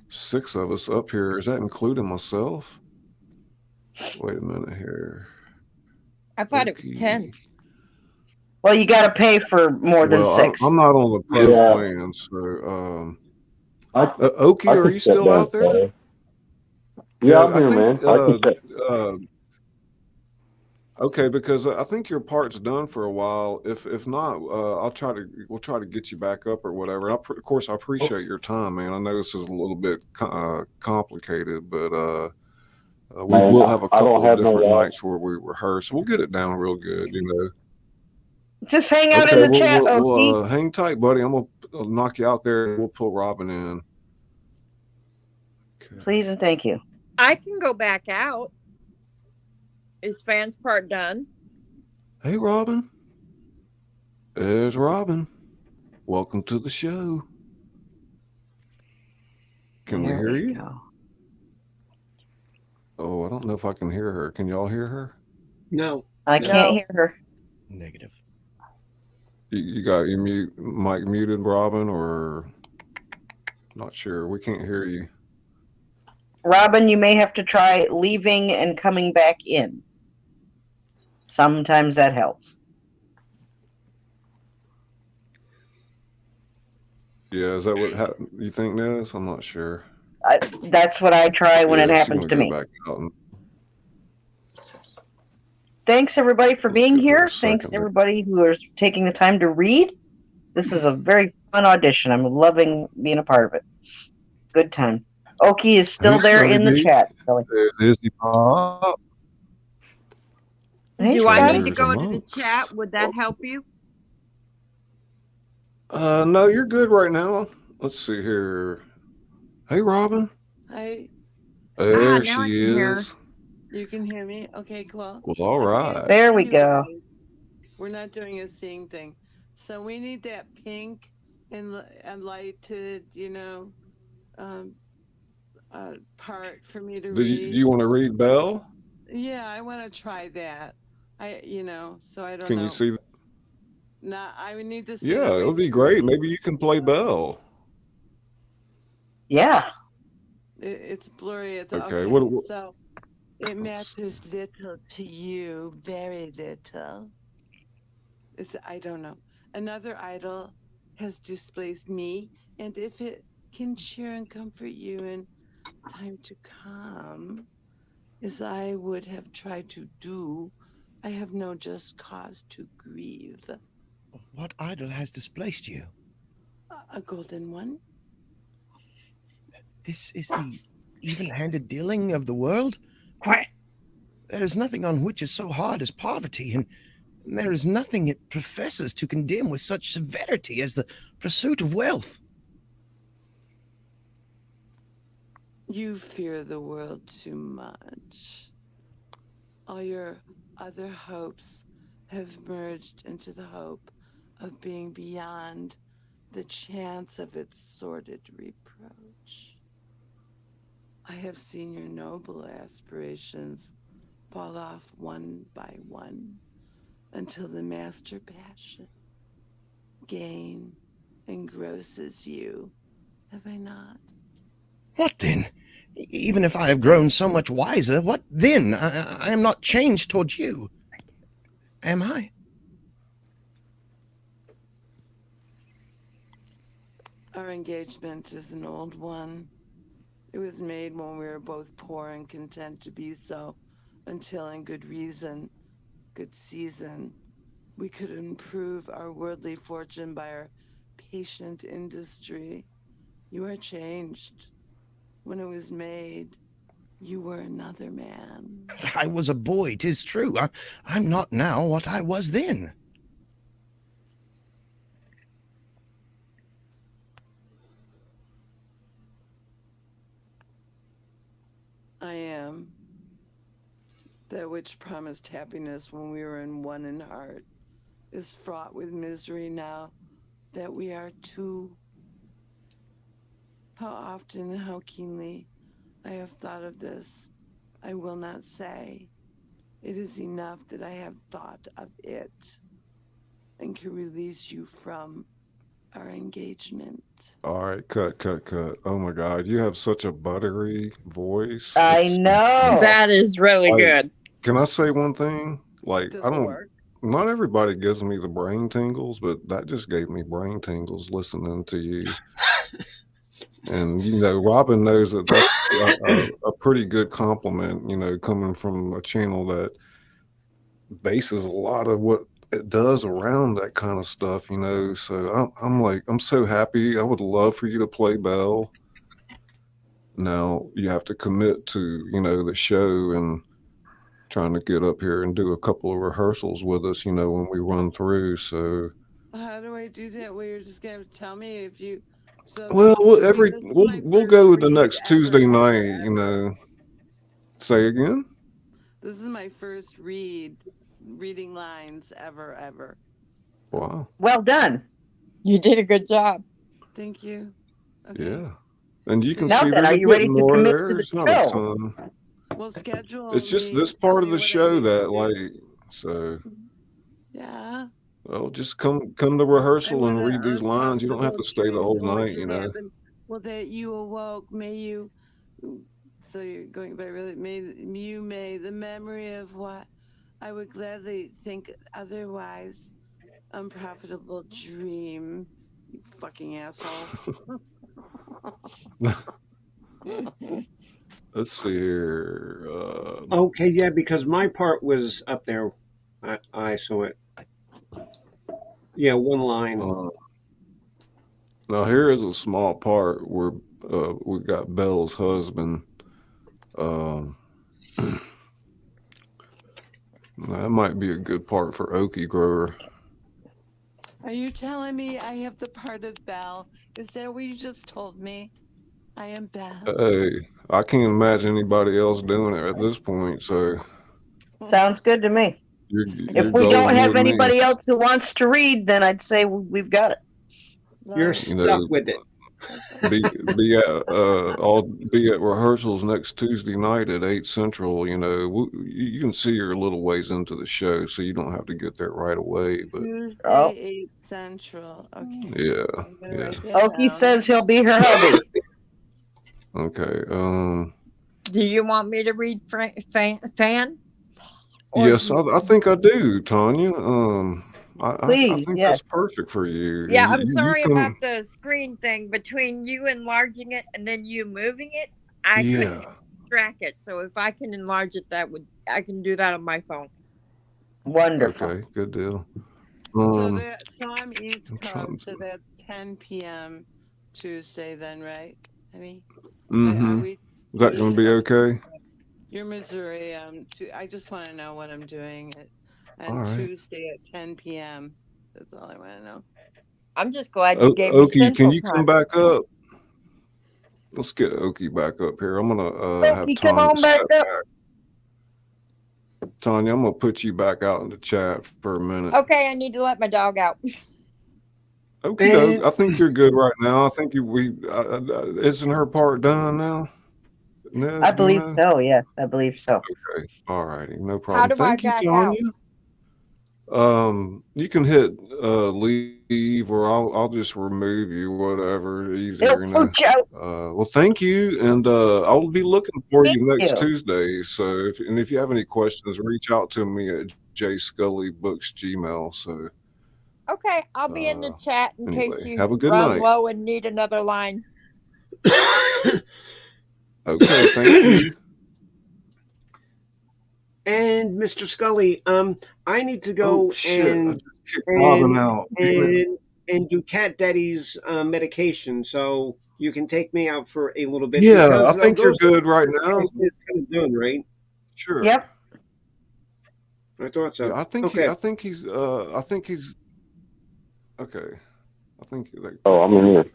6 of us up here. Is that including myself? Wait a minute here. I thought it was 10. Well, you got to pay for more than 6. I'm not on the pro plan, so Okie, are you still out there? Yeah, I'm here, man. Okay, because I think your part's done for a while. If not, we'll try to get you back up or whatever. Of course, I appreciate your time, man. I know this is a little bit complicated, but we will have a couple of different nights where we rehearse. We'll get it down real good, you know. Just hang out in the chat, Okie. Hang tight, buddy. I'm gonna knock you out there, and we'll pull Robin in. Okay. Please and thank you. I can go back out. Is Fan's part done? Hey, Robin. There's Robin. Welcome to the show. Can we hear you? Go. Oh, I don't know if I can hear her. Can y'all hear her? No. I can't hear her. Negative. You got your mic muted, Robin, or not sure. We can't hear you. Robin, you may have to try leaving and coming back in. Sometimes that helps. Yeah, is that what you think, Nez? I'm not sure. That's what I try when it happens to me. Back out and... Thanks, everybody, for being here. Thanks, everybody who is taking the time to read. This is a very fun audition. I'm loving being a part of it. Good time. Okie is still there in the chat. Is he pop? Do I need to go to the chat? Would that help you? No, you're good right now. Let's see here. Hey, Robin. Hi. There she is. You can hear me? Okay, cool. Well, all right. There we go. We're not doing a seeing thing. So we need that pink and lighted, part for me to read. You want to read Belle? Yeah, I want to try that. So I don't know. Can you see? No, I would need to see. Yeah, it would be great. Maybe you can play Belle. Yeah. It's blurry. Okay. So it matters little to you, very little. I don't know. Another idol has displaced me, and if it can cheer and comfort you in time to come, as I would have tried to do, I have no just cause to grieve. What idol has displaced you? A golden one? This is the even-handed dealing of the world? Quiet. There is nothing on which is so hard as poverty, and there is nothing it professes to condemn with such severity as the pursuit of wealth. You fear the world too much. All your other hopes have merged into the hope of being beyond the chance of its sordid reproach. I have seen your noble aspirations fall off one by one until the master passion, gain, engrosses you. Have I not? What then? Even if I have grown so much wiser, what then? I am not changed towards you. Am I? Our engagement is an old one. It was made when we were both poor and content to be so, until in good reason, good season, we could improve our worldly fortune by our patient industry. You are changed. When it was made, you were another man. I was a boy, 'tis true. I'm not now what I was then. I am. That which promised happiness when we were in one in heart is fraught with misery now that we are two. How often and how keenly I have thought of this, I will not say. It is enough that I have thought of it and can release you from our engagement. All right, cut. Oh my God, you have such a buttery voice. I know. That is really Like, good. Can I say one thing? Like, Does I it don't. work? Not everybody gives me the brain tingles, but that just gave me brain tingles listening to you. And you know, Robin knows that that's a pretty good compliment. You know, coming from a channel that bases a lot of what it does around that kind of stuff. You know, so I'm so happy. I would love for you to play Belle. Now you have to commit to the show and trying to get up here and do a couple of rehearsals with us. When we run through. So. How do I do that? Well, you're just gonna tell me if you. So Well, this is my we'll first go with the read next ever, Tuesday night. ever. Say again. This is my first reading lines ever. Wow. Well done. You did a good job. Thank you. Okay. Yeah. And you can Now see then, there's are a you bit ready to more commit there. to the It's not a show? ton. Well, schedule. It's just me, this tell part of me the what I show need to that, do. like, so. Yeah. Well, just come to I rehearsal and want read an these lines. You don't have uncomfortable to stay the dream whole going night. to happen. Well, that you awoke, may you. So you're going by really. May the memory of what I would gladly think otherwise unprofitable dream. You fucking asshole. Let's see here. Okay, yeah, because my part was up there. I saw it. Yeah, one line. Now here is a small part where we got Belle's husband. That might be a good part for Okie Grower. Are you telling me I have the part of Belle? Is that what you just told me? I am Belle. Hey, I can't imagine anybody else doing it at this point. So Sounds good to me. you're If we don't golden have with me. anybody else who wants to read, then I'd say we've got it. You're stuck with it. Be at rehearsals next Tuesday night at 8 Central. You can see you're a little ways into the show, so you don't have to get there right away. But Tuesday, 8 Central. Okay. yeah. Okie says he'll be her hubby. Okay. Do you want me to read Fan? Yes, I think I do, Tanya. I think yes. that's perfect for you. Yeah, I'm sorry about the screen thing. Between you enlarging it and then you moving it, I couldn't track it. So if I can enlarge it, I can do that on my phone. Wonderful. Okay, good deal. So I'm East I'm trying Coast, so to. that's 10 p.m. Tuesday then, right? Honey? Are Mm-hmm. we Is that going to be okay? You're Missouri. I just want to know what I'm doing All on right. Tuesday at 10 p.m. That's all I want to know. I'm just glad you gave me Okie, can Central you come Time. back up? Let's get Okie back up here. I'm gonna have Okie, come Tanya on back step up. back. Tanya, I'm gonna put you back out in the chat for a minute. Okay, I need to let my dog out. Okie doke. I think you're good right now. I think isn't her part done now? Nez, I believe so. Yes, I believe so. Okay. All righty. No How problem. do I Thank you, back out? Tanya. You can hit leave, or I'll just remove you, whatever, easier, It'll put you out. Well, thank you, and I'll be looking for Thank you next you. Tuesday. So if you have any questions, reach out to me at Jayscullybooks Gmail. So Okay, I'll be in the chat in case anyway, you have a good run night. low and need another line. Okay, thank you. And Mr. Scully, I need to go and do Cat Daddy's medication, so you can take me out for a little bit. Yeah, because I think you're Ghost good right now. is kind of done, right? Sure. Yep. I thought so. Yeah, I think okay. he's okay. I think like. Oh, I'm in here.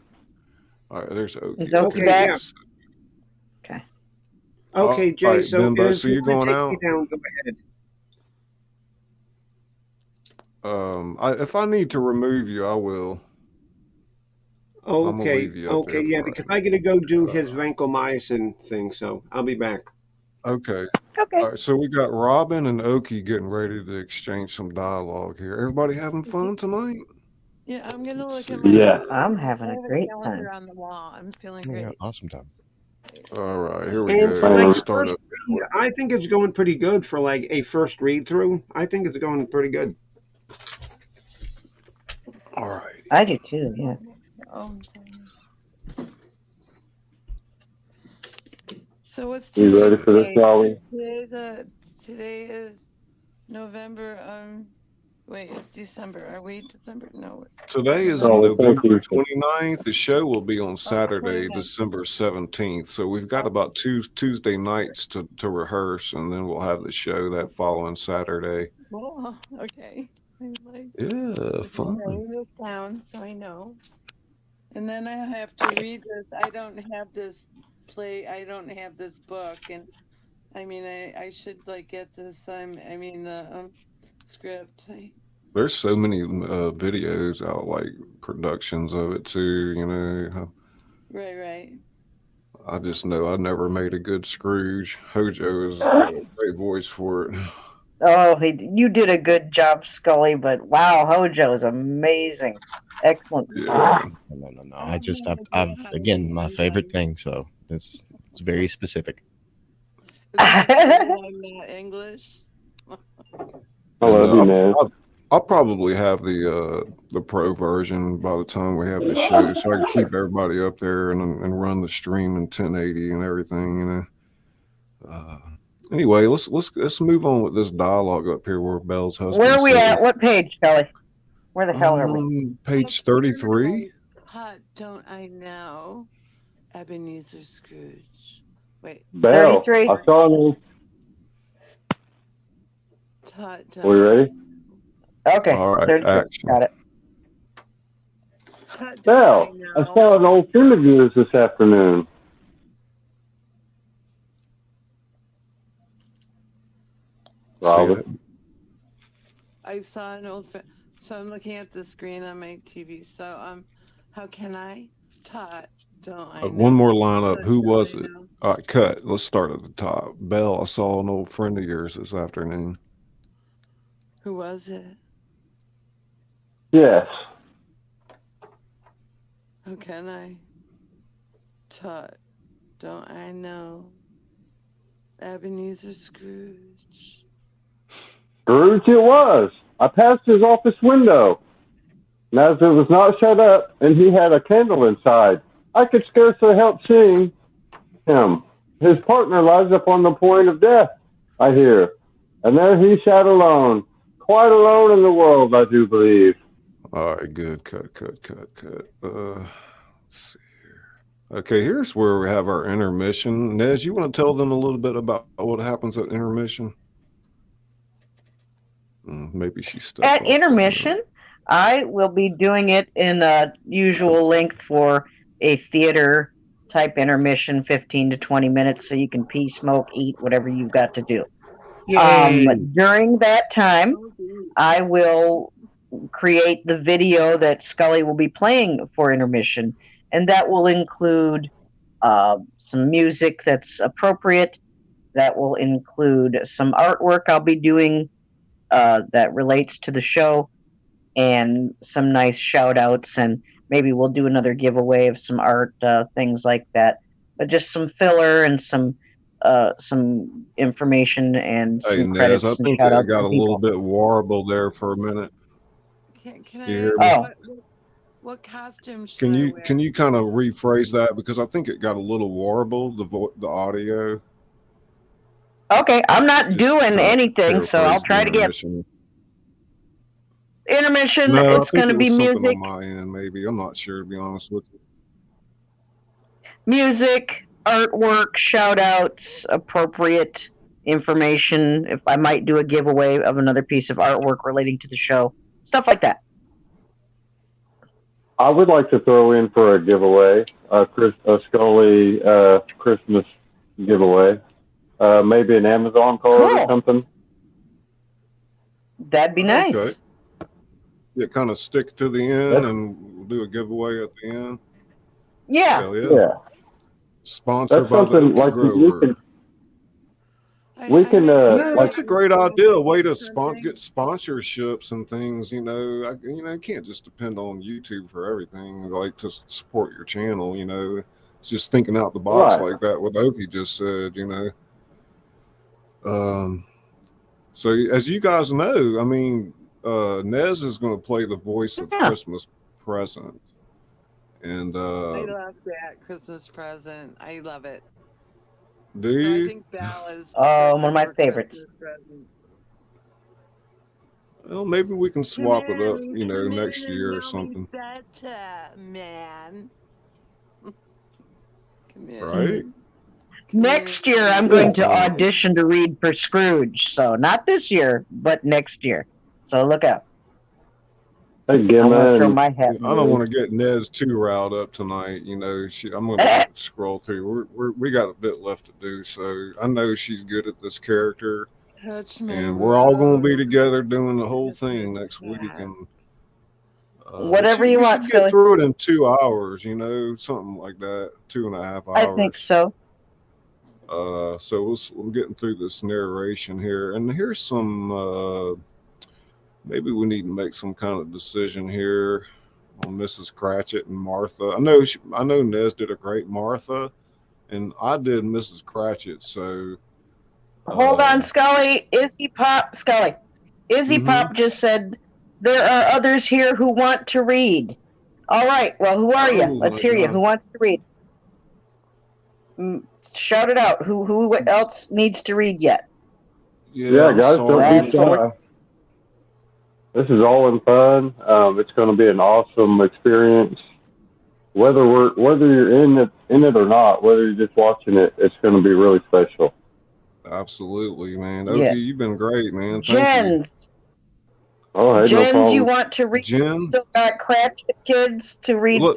All right, there's Okie. Is Okie back? Yeah. Okay. Okay, Jay. Right, so Bimbo, if so you you're want going to take out? me down, go ahead. If I need to remove you, I will. I'm gonna leave you up there yeah, for because I got to go do his vancomycin thing, so I'll be back. Okay. Okay. All right, so we got Robin and Okie getting ready to exchange some dialogue here. Everybody having fun tonight? Yeah, I'm gonna look at Yeah. I'm having I a have great calendar time. on the wall. I'm feeling great. Yeah, awesome time. All right, here we And go. for like Let's the start first up. read, I think it's going pretty good for like a first read through. I think it's going pretty good. All right. I do too. Yeah. Oh, so what's today? You ready for this, Dolly? Today is November. Wait, it's December. Are we December? No. Today is Dolly, thank November you. 29th. The show will be on Saturday, 29th. December 17th. So we've got about Tuesday nights to rehearse, and then we'll have the show that following Saturday. Oh, okay. Yeah, fun. Write this down so I know. And then I have to read this. I don't have this book, and I mean I should like get this. The script. There's so many videos out, like productions of it too. You know. Right. I just know I never made a good Scrooge. Hojo is a great voice for it. Oh, you did a good job, Scully. But wow, Hojo is amazing. Excellent. Yeah. No. I've again my favorite thing. So it's very specific. I'm not English. I love you, man. I'll probably have the pro version by the time we have the show, so I can keep everybody up there and run the stream in 1080 and everything. You know. Anyway, let's move on with this dialogue up here where Belle's husband. Where are we at? What page, Kelly? Where the hell are we? Page 33. Hot, don't I know? Ebenezer Scrooge. Wait. Belle, 33. I saw you. Are we ready? Okay. All right. 33. Action. Got it. Belle, I saw an old friend of yours this afternoon. Robin. I saw an old friend. So I'm looking at the screen on my TV. So how can I? Tot, don't I know? One more line up. Who was it? All right, cut. Let's start at the top. Belle, I saw an old friend of yours this afternoon. Who was it? Yes. How can I? Tot, don't I know? Ebenezer Scrooge. Scrooge it was. I passed his office window, and as it was not shut up and he had a candle inside, I could scarcely help seeing him. His partner lies upon the point of death, I hear, and there he sat alone, quite alone in the world, I do believe. All right, good. Cut. Let's see here. Okay, here's where we have our intermission. Nez, you want to tell them a little bit about what happens at intermission? Maybe she stepped At off intermission, I will be doing it in a usual length for a theater type intermission, 15 to 20 minutes, so you can pee, smoke, eat, whatever you've got to do. During that time, I will create the video that Scully will be playing for intermission, and that will include some music that's appropriate. That will include some artwork I'll be doing that relates to the show, and some nice shout outs, and maybe we'll do another giveaway of some art, things like that. But just some filler and some information and Hey, some Nez, credits I and think shout it outs got to a little people. bit warbled there for a minute. Can You I hear ask me? what costume should Can I you wear? can you kind of rephrase that, because I think it got a little warbled, the audio. Okay, I'm not Just doing kind of anything, so I'll paraphrase the try to get intermission. intermission. No, I It's think going to it be was something music, on my end. Maybe, I'm not sure, to be honest with you. artwork, shout outs, appropriate information. If I might do a giveaway of another piece of artwork relating to the show, stuff like that. I would like to throw in for a giveaway, a Scully Christmas giveaway. Maybe an Amazon card or something. That'd be nice. Okay. Yeah, kind of stick to the end, and we'll do a giveaway at the end. Yeah. Hell yeah. Sponsored That's by the something Okie like Grover. we can Yeah, like that's a great idea. A way to get sponsorships and things. You can't just depend on YouTube for everything. Like, to support your channel. It's just thinking out the box like that. What Okie just said. So as you guys know, I mean, Nez is going to play the voice of Christmas Present, and I love that Christmas present. I love it. Do So you? I think Val is one of my favorites. Well, maybe we can swap it up, next year or something. Better, man. Come here. Right? Next year, I'm going to audition to read for Scrooge. So not this year, but next year. So look out. Hey, I'm gonna throw my hat. I don't want to get Nez too riled up tonight. I'm going to scroll through. We got a bit left to do, so I know she's good at this character, and we're all going to be together doing the whole thing next week. And whatever you want, we should get through it in 2 hours. Something like that, 2.5 hours. I think so. So we're getting through this narration here, and here's some. Maybe we need to make some kind of decision here on Mrs. Cratchit and Martha. I know Nez did a great Martha, and I did Mrs. Cratchit. So hold on, Scully. Izzy Pop just said there are others here who want to read. All right. Well, who are you? Let's hear you. Who wants to read? Shout it out. Who else needs to read yet? Yeah, guys, don't be shy. This is all in fun. It's going to be an awesome experience. Whether you're in it or not, whether you're just watching it, it's going to be really special. Absolutely, man. Okie, you've been great, man. Thank you. Jen. Oh, hey, no problem. You want to read? Jen? Still got Cratchit kids to read for?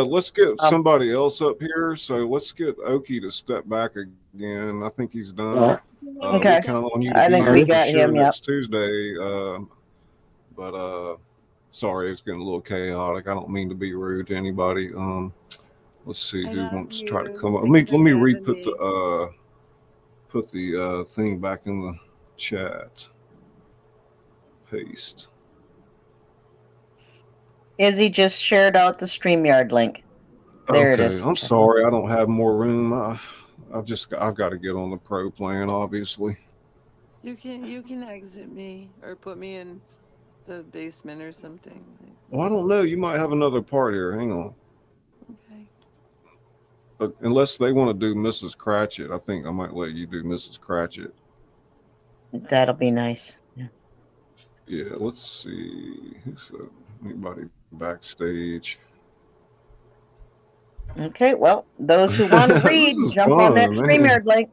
Let's get somebody else up here. So let's get Okie to step back again. I think he's done. Okay. We count on you to I be think here we for got sure him. next Tuesday. But sorry, it's getting a little chaotic. I don't mean to be rude to anybody. Let's see who wants to try to come up. Let me re-put the thing back in the chat. Paste. Izzy just shared out the StreamYard link. There it is. I'm sorry, I don't have more room. I've got to get on the pro plan, obviously. You can exit me or put me in the basement or something. Well, I don't know. You might have another part here. Hang on. Okay. But unless they want to do Mrs. Cratchit, I think I might let you do Mrs. Cratchit. That'll be nice. Yeah, let's see. Who's anybody backstage? Okay, well, those who want to read, This is jump on that fun, man. StreamYard link.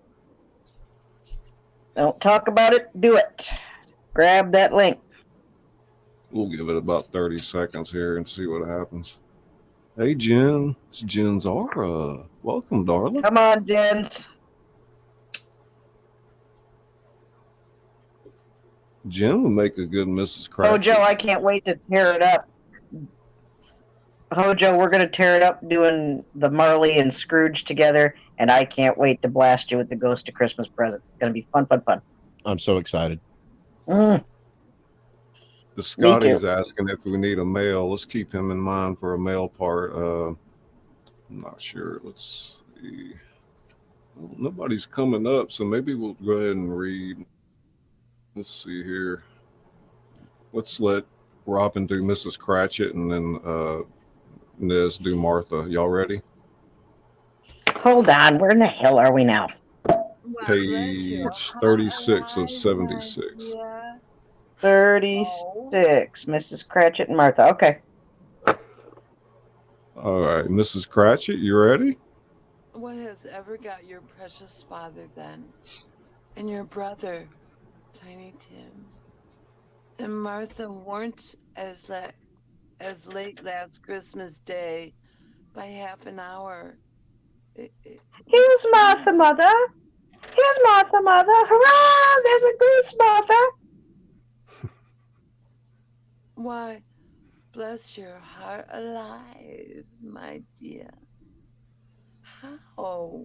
Don't talk about it, do it. Grab that link. We'll give it about 30 seconds here and see what happens. Hey, Jen. It's Jen Zara. Welcome, darling. Come on, Jens. Jen would make a good Mrs. Cratchit. Hojo, I can't wait to tear it up. Hojo, we're going to tear it up doing the Marley and Scrooge together, and I can't wait to blast you with the Ghost of Christmas Present. It's going to be fun, fun, fun. I'm so excited. Mm. The Scotty's asking if we need a male. Let's keep him in mind for a male part. I'm not sure. Let's see. Well, nobody's coming up, so maybe we'll go ahead and read. Let's see here. Let's let Robin do Mrs. Cratchit and then Nez do Martha. Y'all ready? Hold on. Where in the hell are we now? Page 36 of 76. 36. Mrs. Cratchit and Martha. Okay. All right. Mrs. Cratchit, you ready? What has ever got your precious father then? And your brother, Tiny Tim? And Martha weren't as late last Christmas Day by half an hour. Here's Martha, Mother. Here's Martha, Mother. Hurrah! There's a goose, Martha. Why, bless your heart alive, my dear. How?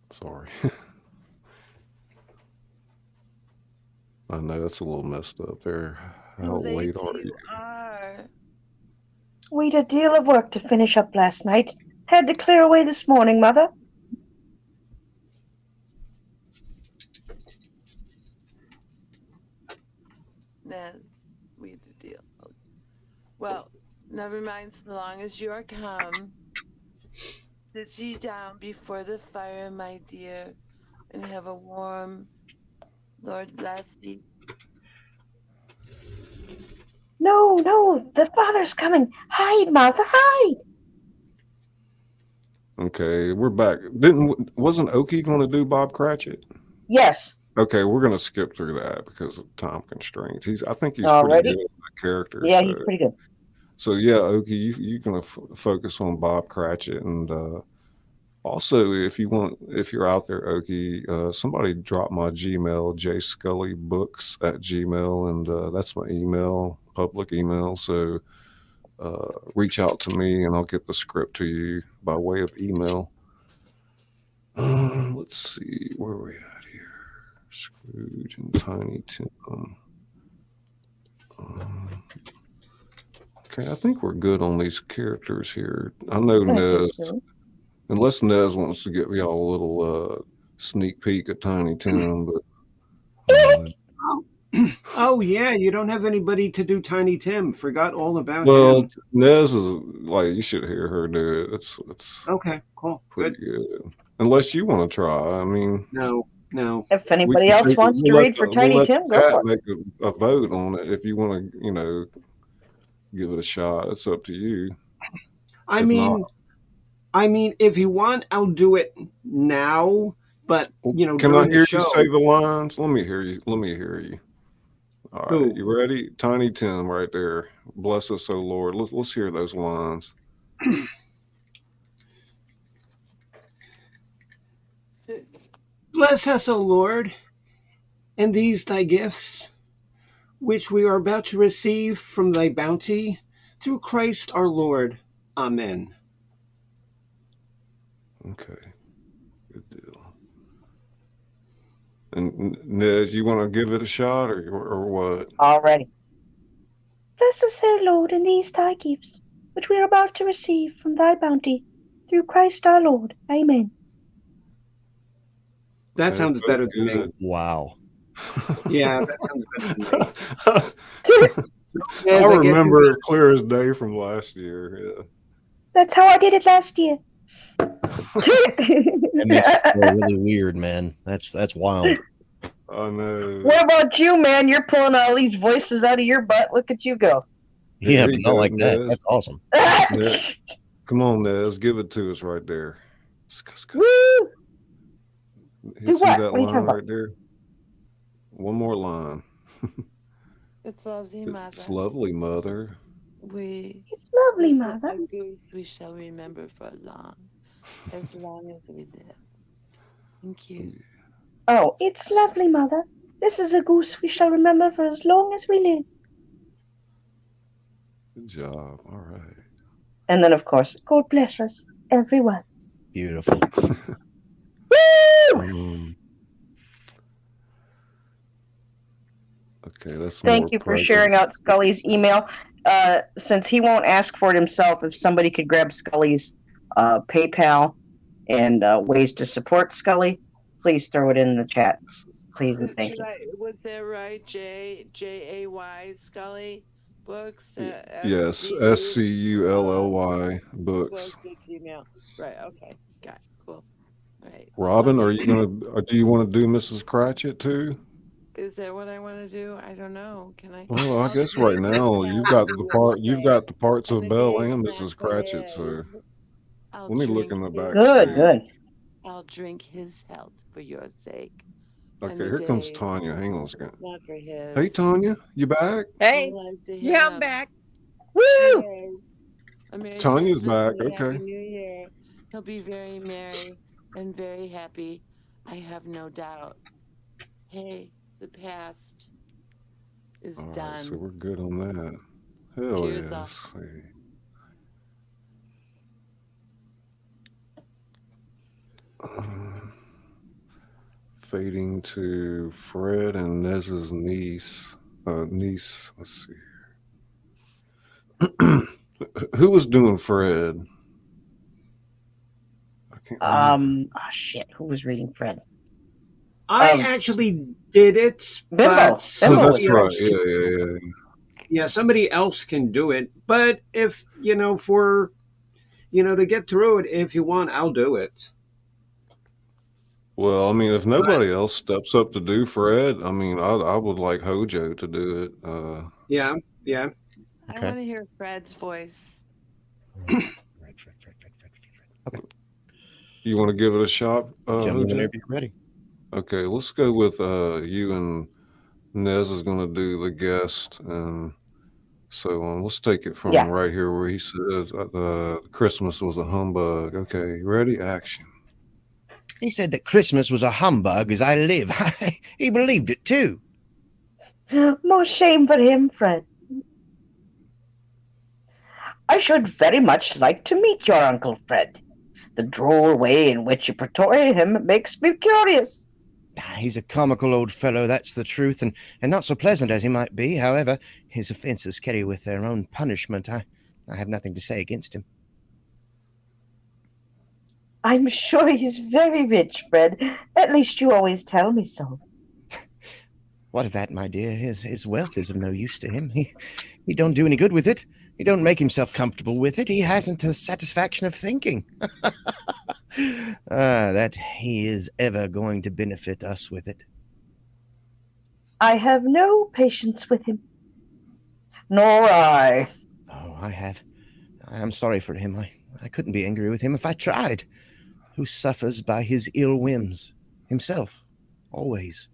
Sorry. I know that's a little messed up there. How late are you? We'd a deal of work to finish up last night. Had to clear away this morning, Mother. Nez, we'd a deal. Well, never mind so long as you're come. Sit ye down before the fire, my dear, and have a warm, Lord bless thee. No, the father's coming. Hide, Martha, hide. Okay, we're back. Wasn't Okie going to do Bob Cratchit? Yes. Okay, we're going to skip through that because of time constraints. I think he's Already? pretty good at that character. Yeah, so. He's pretty good. So yeah, Okie, you're going to focus on Bob Cratchit, and also if you're out there, Okie, somebody drop my Gmail, Jayscullybooks@gmail, and that's my email, public email. So reach out to me, and I'll get the script to you by way of email. Let's see, where are we at here? Scrooge and Tiny Tim. Okay, I think we're good on these characters here. I know Nez, unless Nez wants to give y'all a little sneak peek at Tiny Tim, but oh yeah, you don't have anybody to do Tiny Tim. Forgot all about well, him. Nez is like, you should hear her do it. It's okay, cool, pretty good. Unless you want to try, I mean, no. If anybody else wants to read for Tiny Tim, go for it. Make a vote on it if you want to, give it a shot. It's up to you. I mean, if you want, I'll do it now. But can I hear you say the lines? Let me hear you. All right, you ready? Tiny Tim, right there. Bless us, O Lord. Let's hear those lines. Bless us, O Lord, and these thy gifts, which we are about to receive from thy bounty, through Christ our Lord. Amen. Okay, good deal. And Nez, you want to give it a shot or what? Already. Bless us, O Lord, and these thy gifts, which we are about to receive from thy bounty, through Christ our Lord. Amen. That sounds better to me. Wow. Yeah, that sounds better to me. I remember it clear as day from last year. Yeah. That's how I did it last year. That makes it feel really weird, man. That's wild. I know. What about you, man? You're pulling all these voices out of your butt. Look at you go. Yeah, There but you not go, like that. Nez. That's awesome. Nez. Come on, Nez. Give it to us right there. Woo! You Do see what? that What are you line talking about? right there? One more line. It's lovely, mother. It's lovely, mother. It's lovely, It's mother. a goose we shall remember for as long as we live. Thank you. Oh, it's lovely, mother. This is a goose we shall remember for as long as we live. Good job. All right. And then, of course, God bless us, everyone. Beautiful. Woo! Okay, that's Thank you for sharing out Scully's email. Since he won't ask for it himself, if somebody could grab Scully's PayPal and ways to support Scully, please throw it in the chat. Please and thank you. Was that right? Jay Scully Books? Yes, SCULLY books. Gmail. Right. Okay. Got it. Cool. Right. Robin, are you gonna? Do you want to do Mrs. Cratchit too? Is that what I want to do? I don't know. Can I? Well, I guess right now you've got the part. You've got the parts of Belle and Mrs. Cratchit. So let me look in the back. Good. I'll drink his health for your sake. Okay, here comes Tanya. Hang on a second. Not for his. Hey, Tanya, you back? Hey, yeah, I'm back. Woo! Tanya's back. Happy Okay. New Year. He'll be very merry and very happy. I have no doubt. Hey, the past is All done. right, so we're good on that. Hell Cheers yeah. off. Let's see. Fading to Fred and Nez's niece. Let's see here. Who was doing Fred? I can't remember. Shit. Who was reading Fred? I actually did it, Bimbo. but somebody Right. else can, yeah, somebody else can do it. But if for to get through it, if you want, I'll do it. Well, I mean, if nobody else steps up to do Fred, I mean, I would like Hojo to do it. Yeah. I want to hear Fred's voice. Okay. You want to give it a shot? Tell me Hojo? whenever you're ready. Okay, let's go with you and Nez is going to do the guest and so on. Let's take it from right here where he says Christmas was a humbug. Okay, ready? Action. He said that Christmas was a humbug as I live. He believed it too. More shame for him, Fred. I should very much like to meet your Uncle Fred. The droll way in which you portray him makes me curious. He's a comical old fellow, that's the truth, and not so pleasant as he might be. However, his offences carry with their own punishment. I have nothing to say against him. I'm sure he's very rich, Fred. At least you always tell me so. What of that, my dear? His wealth is of no use to him. He don't do any good with it. He don't make himself comfortable with it. He hasn't the satisfaction of thinking. That he is ever going to benefit us with it. I have no patience with him. Nor I. Oh, I have. I am sorry for him. I couldn't be angry with him if I tried. Who suffers by his ill whims? Himself. Always.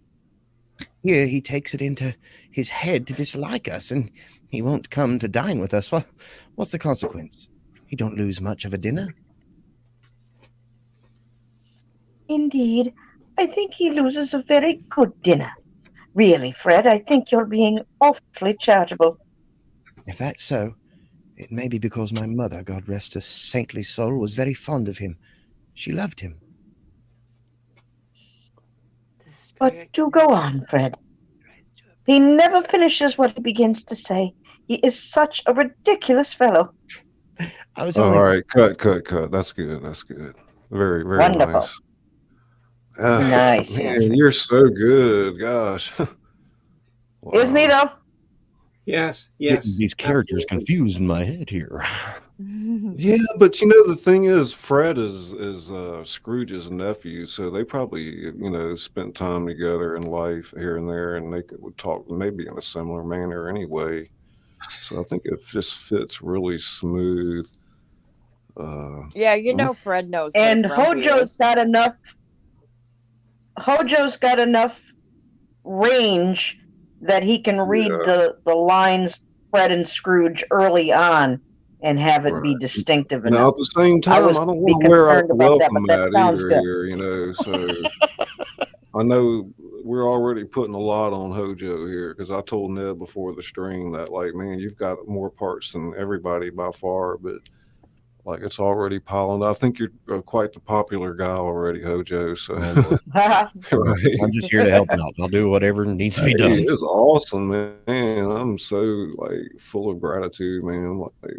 Here he takes it into his head to dislike us, and he won't come to dine with us. Well, what's the consequence? He don't lose much of a dinner. Indeed, I think he loses a very good dinner. Really, Fred, I think you're being awfully charitable. If that's so, it may be because my mother, God rest her saintly soul, was very fond of him. She loved him. But do go on, Fred. He never finishes what he begins to say. He is such a ridiculous fellow. I was all right, cut. That's good. Very, very wonderful. Nice. Nice. Man, you're so good. Gosh. Wow. Isn't he, though? Yes. Getting these characters confused in my head here. Yeah, but the thing is, Fred is Scrooge's nephew, so they probably spent time together in life here and there, and would talk maybe in a similar manner anyway. So I think it just fits really smooth. Yeah, Fred knows And what grumpy is. Hojo's got enough range that he can read the lines Fred and Scrooge early on and have it be distinctive enough. Now, at the same time, I don't want to wear out the welcome mat either here, so I know we're already putting a lot on Hojo here because I told Ned before the stream that, like, man, you've got more parts than everybody by far, but like it's already piling. I think you're quite the popular guy already, Hojo. So right. I'm just here to help out. I'll do whatever needs to be done. It's awesome, man. I'm so like full of gratitude, man. I'm like,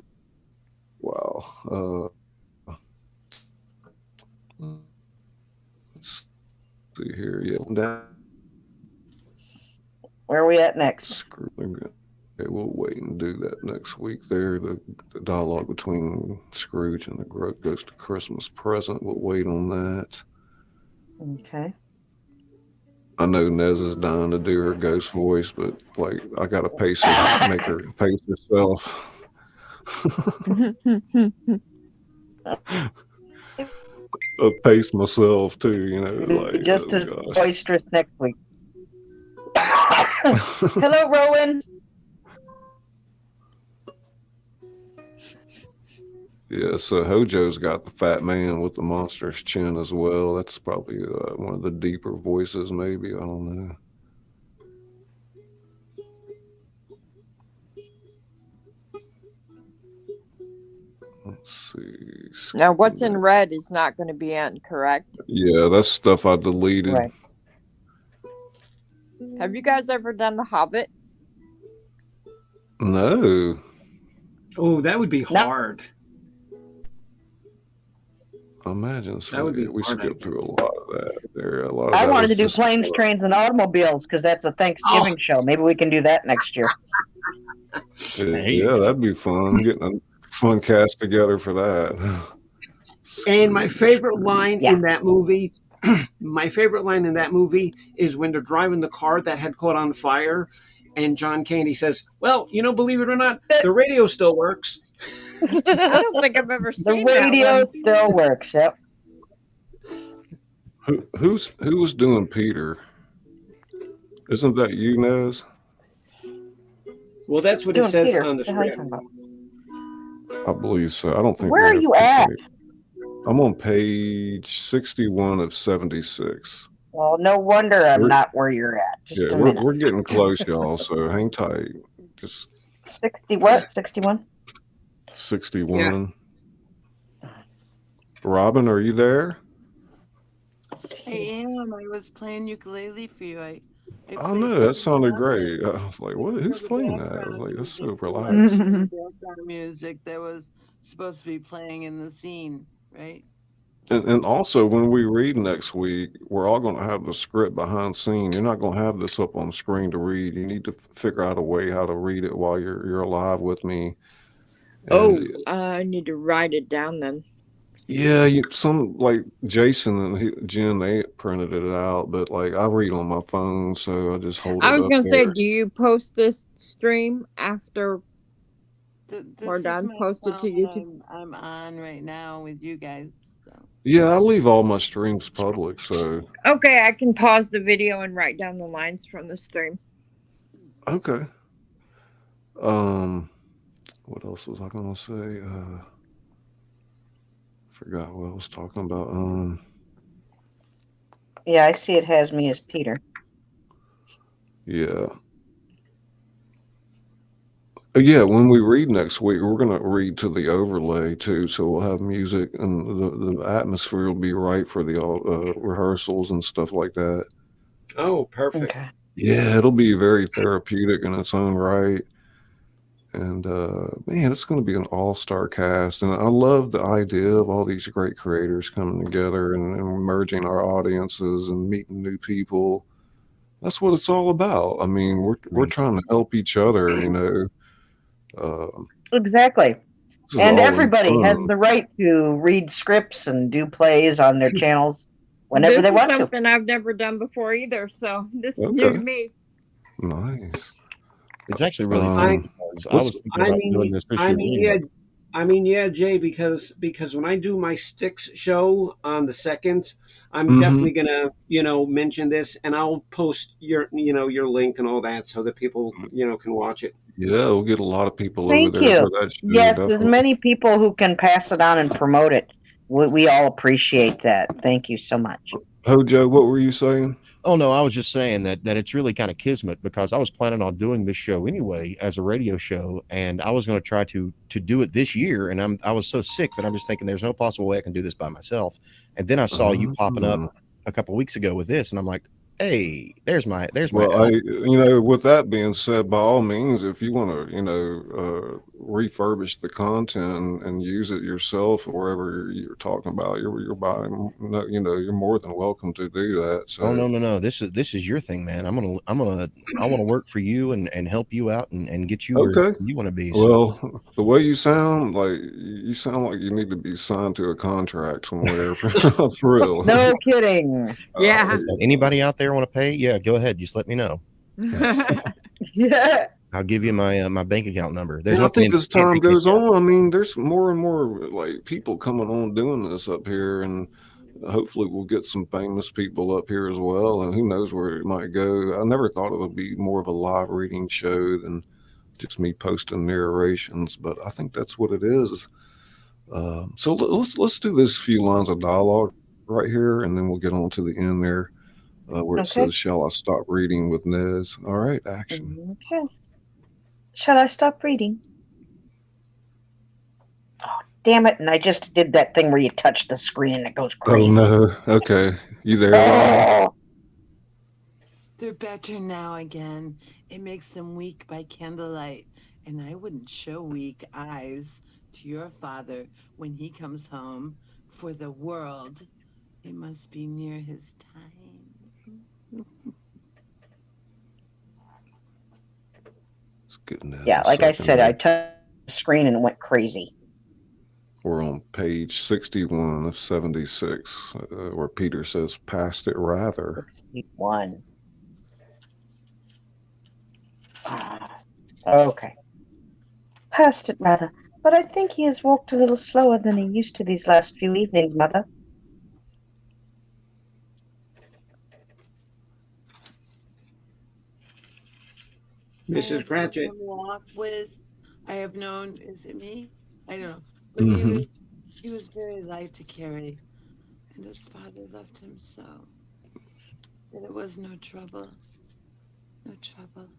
wow. Let's see here. Yeah, down. Where are we at next? Okay, we'll wait and do that next week. There, the dialogue between Scrooge and the Ghost of Christmas Present. We'll wait on that. Okay. I know Nez is dying to do her ghost voice, but like I gotta pace her, make her pace herself. I pace myself too, like just as boisterous next week. Hello, Rowan. Yeah, so Hojo's got the fat man with the monstrous chin as well. That's probably one of the deeper voices, maybe. I don't know. Let's see. Now, what's in red is not going to be in, correct? Yeah, that's stuff I deleted. Right. Have you guys ever done The Hobbit? No. Oh, that would be hard. I imagine so. That would be we hard, skipped through a lot of that. There, I wanted to do planes, trains, and automobiles because that's a Thanksgiving show. Maybe we can do that next year. Yeah, that'd be fun. Getting a fun cast together for that. And my favorite line in that movie, is when they're driving the car that had caught on fire, and John Candy says, "Well, believe it or not, the radio still works." I don't think I've ever seen the radio still works. Yep. Who was doing Peter? Isn't that you, Nez? Well, that's what it says Peter. on the script. I believe so. I don't think. Where are you at? I'm on page 61 of 76. Well, no wonder I'm not where you're at. Just a minute. We're getting close, y'all. So hang tight. Just 60 what? 61. 61. Yes. Robin, are you there? I am. I was playing ukulele for you. I oh no, that sounded great. I was like, "What? Who's playing that?" I was like, "That's so relaxed." Background music that was supposed to be playing in the scene, right? And also, when we read next week, we're all going to have the script behind scene. You're not going to have this up on screen to read. You need to figure out a way how to read it while you're alive with me. And, I need to write it down then. Yeah, some like Jason and Jen, they printed it out, but like I read on my phone, so I just hold it. I was going to say, do you post this stream after we're done? Post it to YouTube? I'm on right now with you guys. So. Yeah, I leave all my streams public, so. Okay, I can pause the video and write down the lines from the stream. Okay. What else was I going to say? Forgot what I was talking about. Yeah, I see it has me as Peter. Yeah. Yeah, when we read next week, we're going to read to the overlay too, so we'll have music and the atmosphere will be right for the rehearsals and stuff like that. Oh, perfect. Okay. Yeah, it'll be very therapeutic in its own right. And man, it's going to be an all-star cast. And I love the idea of all these great creators coming together and merging our audiences and meeting new people. That's what it's all about. I mean, we're trying to help each other, Exactly. And everybody has the right to read scripts and do plays on their channels whenever they want to. This is something I've never done before either, so this is new to me. Nice. It's actually really fun. I was thinking about doing this year anyway. Yeah, Jay, because when I do my Sticks show on the 2nd, I'm definitely gonna, mention this, and I'll post your link and all that so that people, can watch it. Yeah, we'll get a lot of people Thank over there you. for that show. Yes, definitely. there's many people who can pass it on and promote it. We all appreciate that. Thank you so much. Hojo, what were you saying? Oh no, I was just saying that it's really kind of kismet, because I was planning on doing this show anyway as a radio show, and I was going to try to do it this year, and I was so sick that I'm just thinking there's no possible way I can do this by myself. And then I saw you popping up a couple of weeks ago with this, and I'm like, hey, there's my well, with that being said, by all means, if you want to refurbish the content and use it yourself or wherever you're talking about, you're buying, you're more than welcome to do that. So no, this is your thing, man. I want to work for you and help you out and get you where you want to be. Well, the way you sound like you need to be signed to a contract somewhere for real. No kidding. Yeah. Anybody out there want to pay? Yeah, go ahead. Just let me know. Yeah. I'll give you my bank account number. I think as time goes on, I mean, there's more and more like people coming on doing this up here, and hopefully we'll get some famous people up here as well. And who knows where it might go. I never thought it would be more of a live reading show than just me posting narrations, but I think that's what it is. So let's do this few lines of dialogue right here, and then we'll get on to the end there. Where it says, "Shall I stop reading with Nez?" All right, action. Okay. Shall I stop reading? Oh, damn it. And I just did that thing where you touch the screen and it goes crazy. Oh, no. Okay. You there? They're better now again. It makes them weak by candlelight. And I wouldn't show weak eyes to your father when he comes home. For the world, it must be near his time. Yeah, like I said, I touched the screen and it went crazy. We're on page 61 of 76, where Peter says, "Passed it rather." 61. Okay. Passed it rather, but I think he has walked a little slower than he used to these last few evenings, Mother. Mrs. Cratchit. I have known, is it me? I don't know. But he was very light to carry, and his father loved him so. And it was no trouble. No trouble.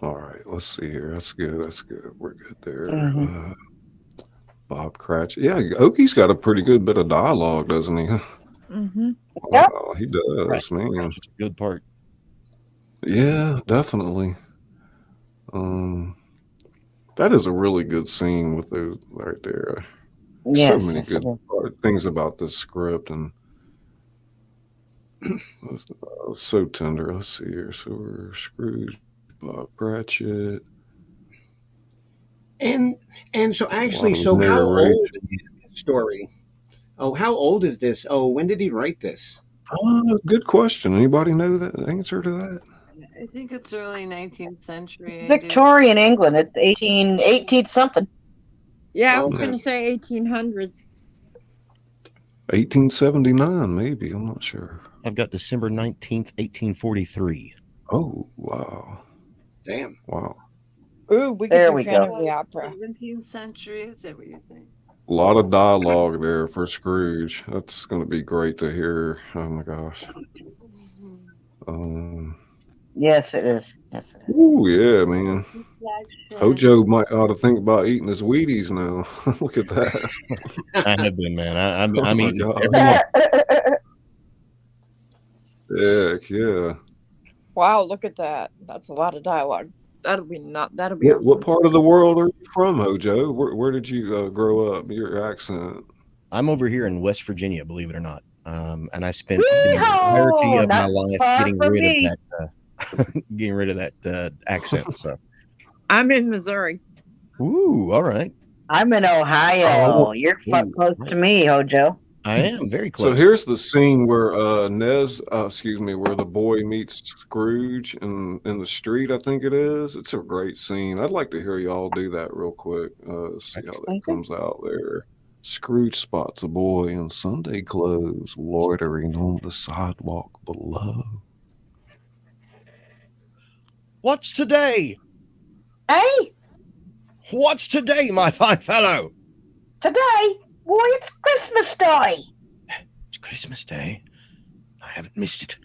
All right, let's see here. That's good. We're good there. Bob Cratchit. Yeah, Oki's got a pretty good bit of dialogue, doesn't he? Wow, he does, man. It's a good part. Yeah, definitely. That is a really good scene with those right there. Yes, so many good things about this script, and so tender. Let's see here. So we're Scrooge, Bob Cratchit. And so actually, so how old is this story? Oh, how old is this? Oh, when did he write this? Good question. Anybody know the answer to that? I think it's early 19th century. Victorian England. It's 18 something. Yeah, I was going to say 1800s. 1879, maybe. I'm not sure. I've got December 19th, 1843. Oh, wow. Damn. Wow. Ooh, we could do Phantom of the Opera. 17th century, is that what you're saying? A lot of dialogue there for Scrooge. That's going to be great to hear. Oh my gosh. Yes, it is. Yes, it is. Oh yeah, man. Hojo might ought to think about eating his Wheaties now. Look at that. I have been, man. I'm eating every morning. Yeah. Wow, look at that. That's a lot of dialogue. That'll be awesome. What part of the world are you from, Hojo? Where did you grow up? Your accent. I'm over here in West Virginia, believe it or not. And I spent the entirety of my life getting rid of that accent. So I'm in Missouri. Ooh, all right. I'm in Ohio. You're close to me, Hojo. I am very close. So here's the scene where where the boy meets Scrooge in the street, I think it is. It's a great scene. I'd like to hear y'all do that real quick. See how that comes out there. Scrooge spots a boy in Sunday clothes loitering on the sidewalk below. What's today? Hey? What's today, my fine fellow? Today? Why, it's Christmas Day. It's Christmas Day. I haven't missed it.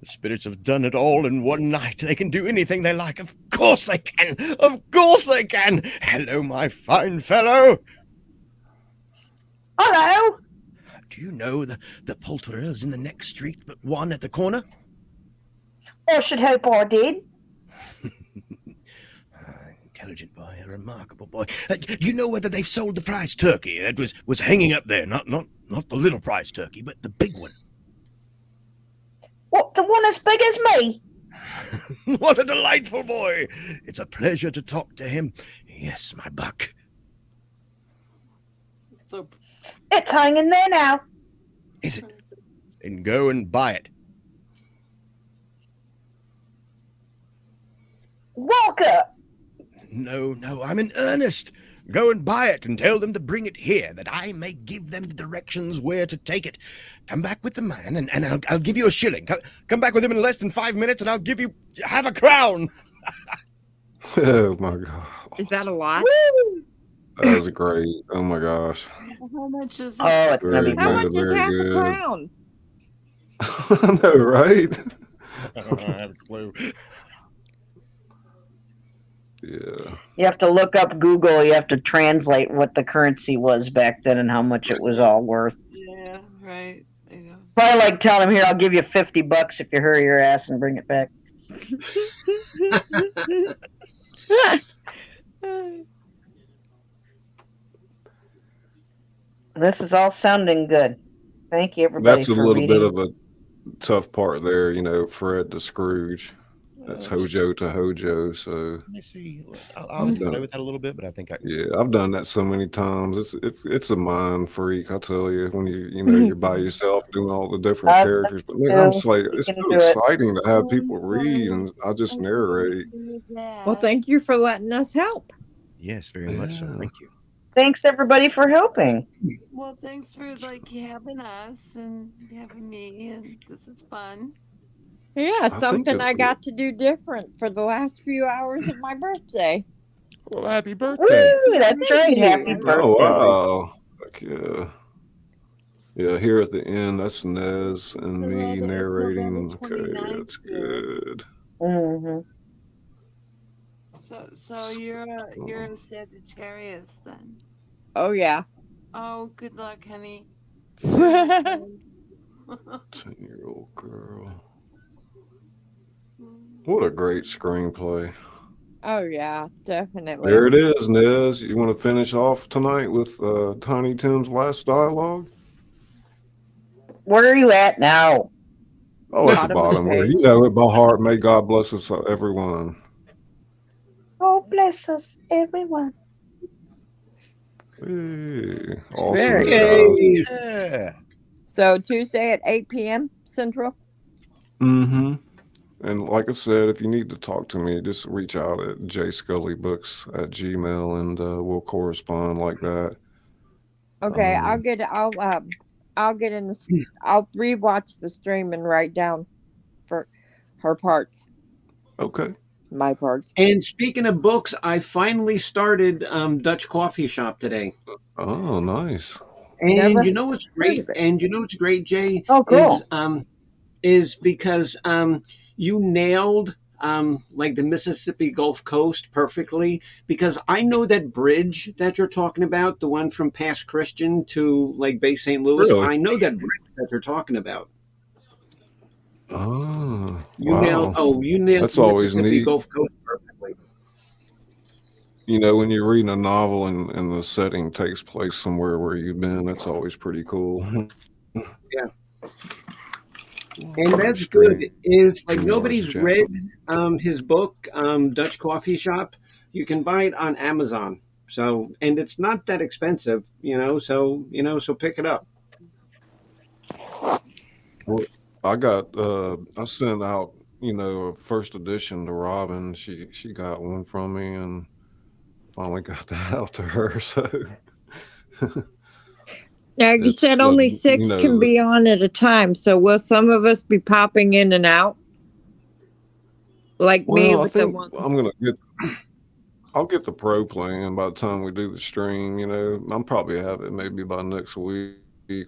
The spirits have done it all in one night. They can do anything they like. Of course they can. Of course they can. Hello, my fine fellow. Hello. Do you know the poulterer is in the next street but one at the corner? I should hope I did. Intelligent boy, a remarkable boy. Do you know whether they've sold the prize turkey that was hanging up there? Not the little prize turkey, but the big one. What, the one as big as me? What a delightful boy. It's a pleasure to talk to him. Yes, my buck. So it's hanging there now. Is it? Then go and buy it. Walker. No, I'm in earnest. Go and buy it and tell them to bring it here, that I may give them the directions where to take it. Come back with the man, and I'll give you a shilling. Come back with him in less than 5 minutes, and I'll give you half a crown. Oh, my God. Is that a lot? That was great. Oh, my gosh. how much is it? Oh, it's gonna be How good, much is very half a good. crown? I know, right? I don't have a clue. Yeah. You have to look up Google. You have to translate what the currency was back then and how much it was all worth. Yeah, right. I know. Probably like telling him, here, I'll give you $50 if you hurry your ass and bring it back. This is all sounding good. Thank you, everybody. That's a little bit of a tough part there, Fred to Scrooge. That's Hojo to Hojo. So Let me see. I'll play with that a little bit, but I think I've done that so many times. It's a mind freak, I tell you. When you're by yourself doing all the different characters, but man, I'm just like, it's so exciting to have people read, and I just narrate. Well, thank you for letting us help. Yes, very much so. Thank you. Thanks, everybody, for helping. Well, thanks for having us and having me, and this is fun. Yeah, something I got to do different for the last few hours of my birthday. Well, happy birthday. Woo, that's right. Happy birthday. Oh, wow. Heck yeah. Yeah, here at the end, that's Nez and me narrating. Okay, that's good. Mm-hmm. So you're a Sagittarius then? Oh, yeah. Oh, good luck, honey. 10-year-old girl. What a great screenplay. Oh, yeah, definitely. There it is, Nez. You want to finish off tonight with Tiny Tim's last dialogue? Where are you at now? Oh, at the bottom. Where you know it by heart. May God bless us, everyone. Oh, bless us, everyone. Hey, awesome. Very good. Yeah. So Tuesday at 8 p.m. Central? Mm-hmm. And like I said, if you need to talk to me, just reach out at Jayscullybooks@gmail, and we'll correspond like that. Okay, I'll get in the. I'll rewatch the stream and write down for her parts. Okay. My parts. And speaking of books, I finally started Dutch Coffee Shop today. Oh, nice. And you know what's great? And you know what's great, Jay? Oh, cool. Is because you nailed like the Mississippi Gulf Coast perfectly, because I know that bridge that you're talking about, the one from Pass Christian to like Bay St. Louis. Really? I know that bridge that you're talking about. Oh, You wow. nailed That's the always Mississippi neat. Gulf Coast perfectly. When you're reading a novel and the setting takes place somewhere where you've been, that's always pretty cool. Yeah. And that's good. Is like nobody's read his book, Dutch Coffee Shop. You can buy it on Amazon. So, and it's not that expensive, so pick it up. Well, I sent out, a first edition to Robin. She got one from me and finally got that out to her. So Now, you said only 6 can be on at a time. So will some of us be popping in and out? Like me with the one. I'll get the pro plan by the time we do the stream. I'll probably have it maybe by next week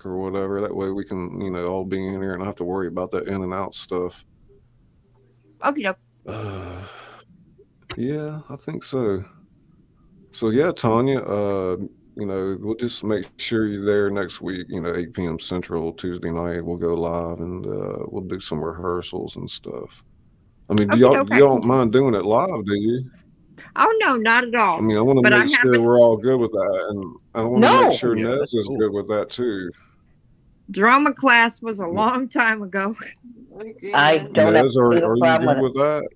or whatever. That way we can, all be in here and not have to worry about that in and out stuff. Okay. Yeah, I think so. So yeah, Tanya, we'll just make sure you're there next week, 8 p.m. Central, Tuesday night. We'll go live and we'll do some rehearsals and stuff. I mean, do y'all don't mind doing it live, do you? Oh, no, not at all. I mean, I want to make sure we're all good with that. And I want to make sure Nez is good with that too. Drama class was a long time ago. I don't Nez, have are you problem good with that?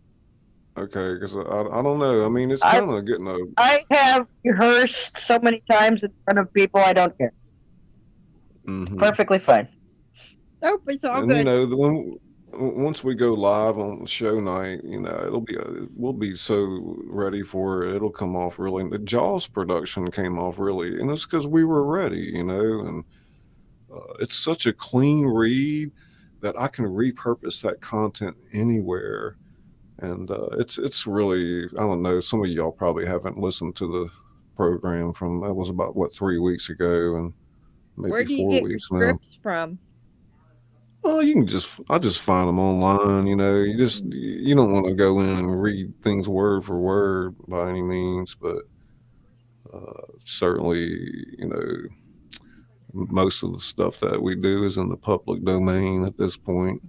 Okay, because I don't know. I mean, it's kind of getting a... I have rehearsed so many times in front of people, I don't care. Mm-hmm. Perfectly fine. Nope, it's all good. Once we go live on show night, we'll be so ready for it. It'll come off really. The Jaws production came off really, and it's because we were ready, and it's such a clean read that I can repurpose that content anywhere. And it's really, I don't know, some of y'all probably haven't listened to the program from, that was about, 3 weeks ago, and maybe 4 weeks now. Where do you get your scripts from? Well, I just find them online, you don't want to go in and read things word for word by any means, but certainly, most of the stuff that we do is in the public domain at this point.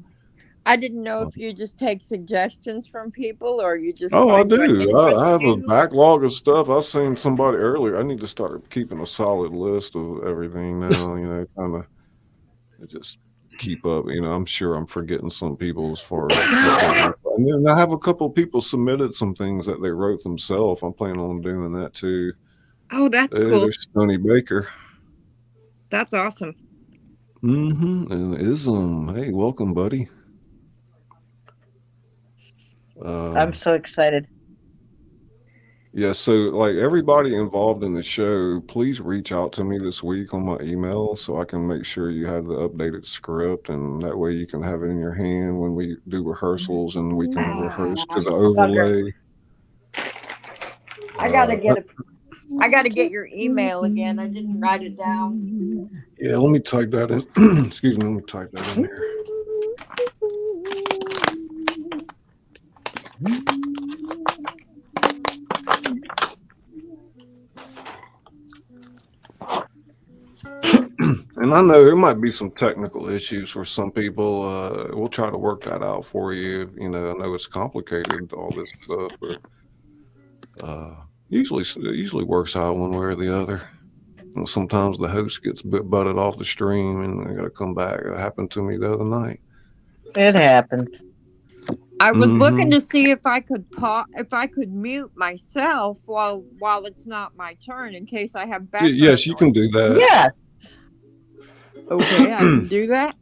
I didn't know if you just take suggestions from people or you just. Oh, I do. I have a backlog of stuff. I've seen somebody earlier. I need to start keeping a solid list of everything now, kind of just keep up. I'm sure I'm forgetting some people as far as. And then I have a couple of people submitted some things that they wrote themselves. I'm planning on doing that too. Oh, that's cool. There's Tony Baker. That's awesome. Mm-hmm. And Ism. Hey, welcome, buddy. I'm so excited. Yeah, so like everybody involved in the show, please reach out to me this week on my email so I can make sure you have the updated script, and that way you can have it in your hand when we do rehearsals and we can rehearse to the overlay. I gotta get your email again. I didn't write it down. Yeah, let me type that in. Excuse me, let me type that in here. And I know there might be some technical issues for some people. We'll try to work that out for you. I know it's complicated, all this stuff, but usually works out one way or the other. And sometimes the host gets butted off the stream and I got to come back. It happened to me the other night. It happened. I was looking to see if I could mute myself while it's not my turn in case I have background Yes, you can do that. Yeah. Okay, I can do that.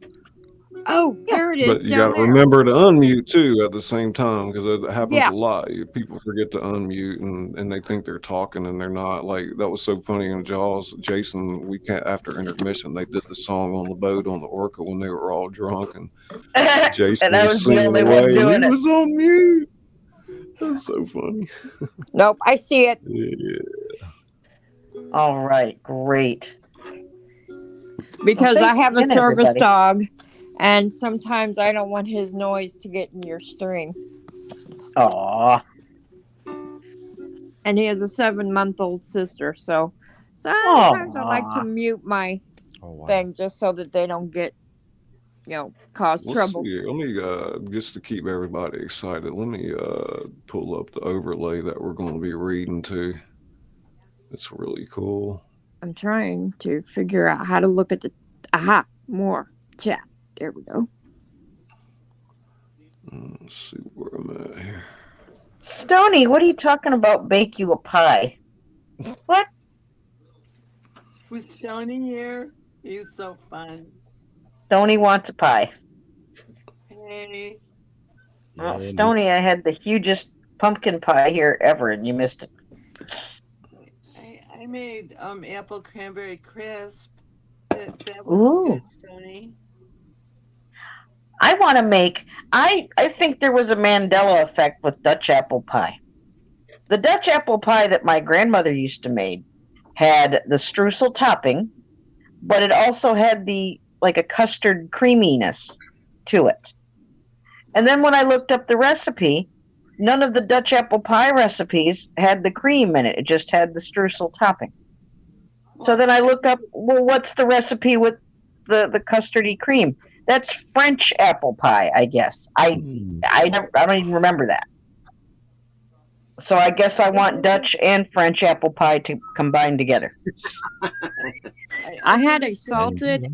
Oh, there it is. But you got to remember to unmute too at the same time, because it happens a lot. People forget to unmute and they think they're talking and they're not. Like that was so funny in Jaws. Jason, after intermission, they did the song on the boat on the Orca when they were all drunk, and Jason and was singing away. He was on mute. That's so funny. Nope, I see it. Yeah. All right, great. Because I have a service dog, and sometimes I don't want his noise to get in your stream. Aww. And he has a 7-month-old sister, so sometimes I like to mute my thing just so that they don't get, cause trouble. See. Let me just to keep everybody excited. Let me pull up the overlay that we're going to be reading to. It's really cool. I'm trying to figure out how to look at the more chat. There we go. Let's see where I'm at here. Stony, what are you talking about? Bake you a pie? What? Was Stony here? He's so fun. Stony wants a pie. Hey. Well, Stony, I had the hugest pumpkin pie here ever, and you missed it. I made apple cranberry crisp. That was good, Stony. I want to make. I think there was a Mandela effect with Dutch apple pie. The Dutch apple pie that my grandmother used to make had the streusel topping, but it also had like a custard creaminess to it. And then when I looked up the recipe, none of the Dutch apple pie recipes had the cream in it. It just had the streusel topping. So then I looked up, well, what's the recipe with the custardy cream? That's French apple pie, I guess. I don't even remember that. So I guess I want Dutch and French apple pie to combine together. I had a salted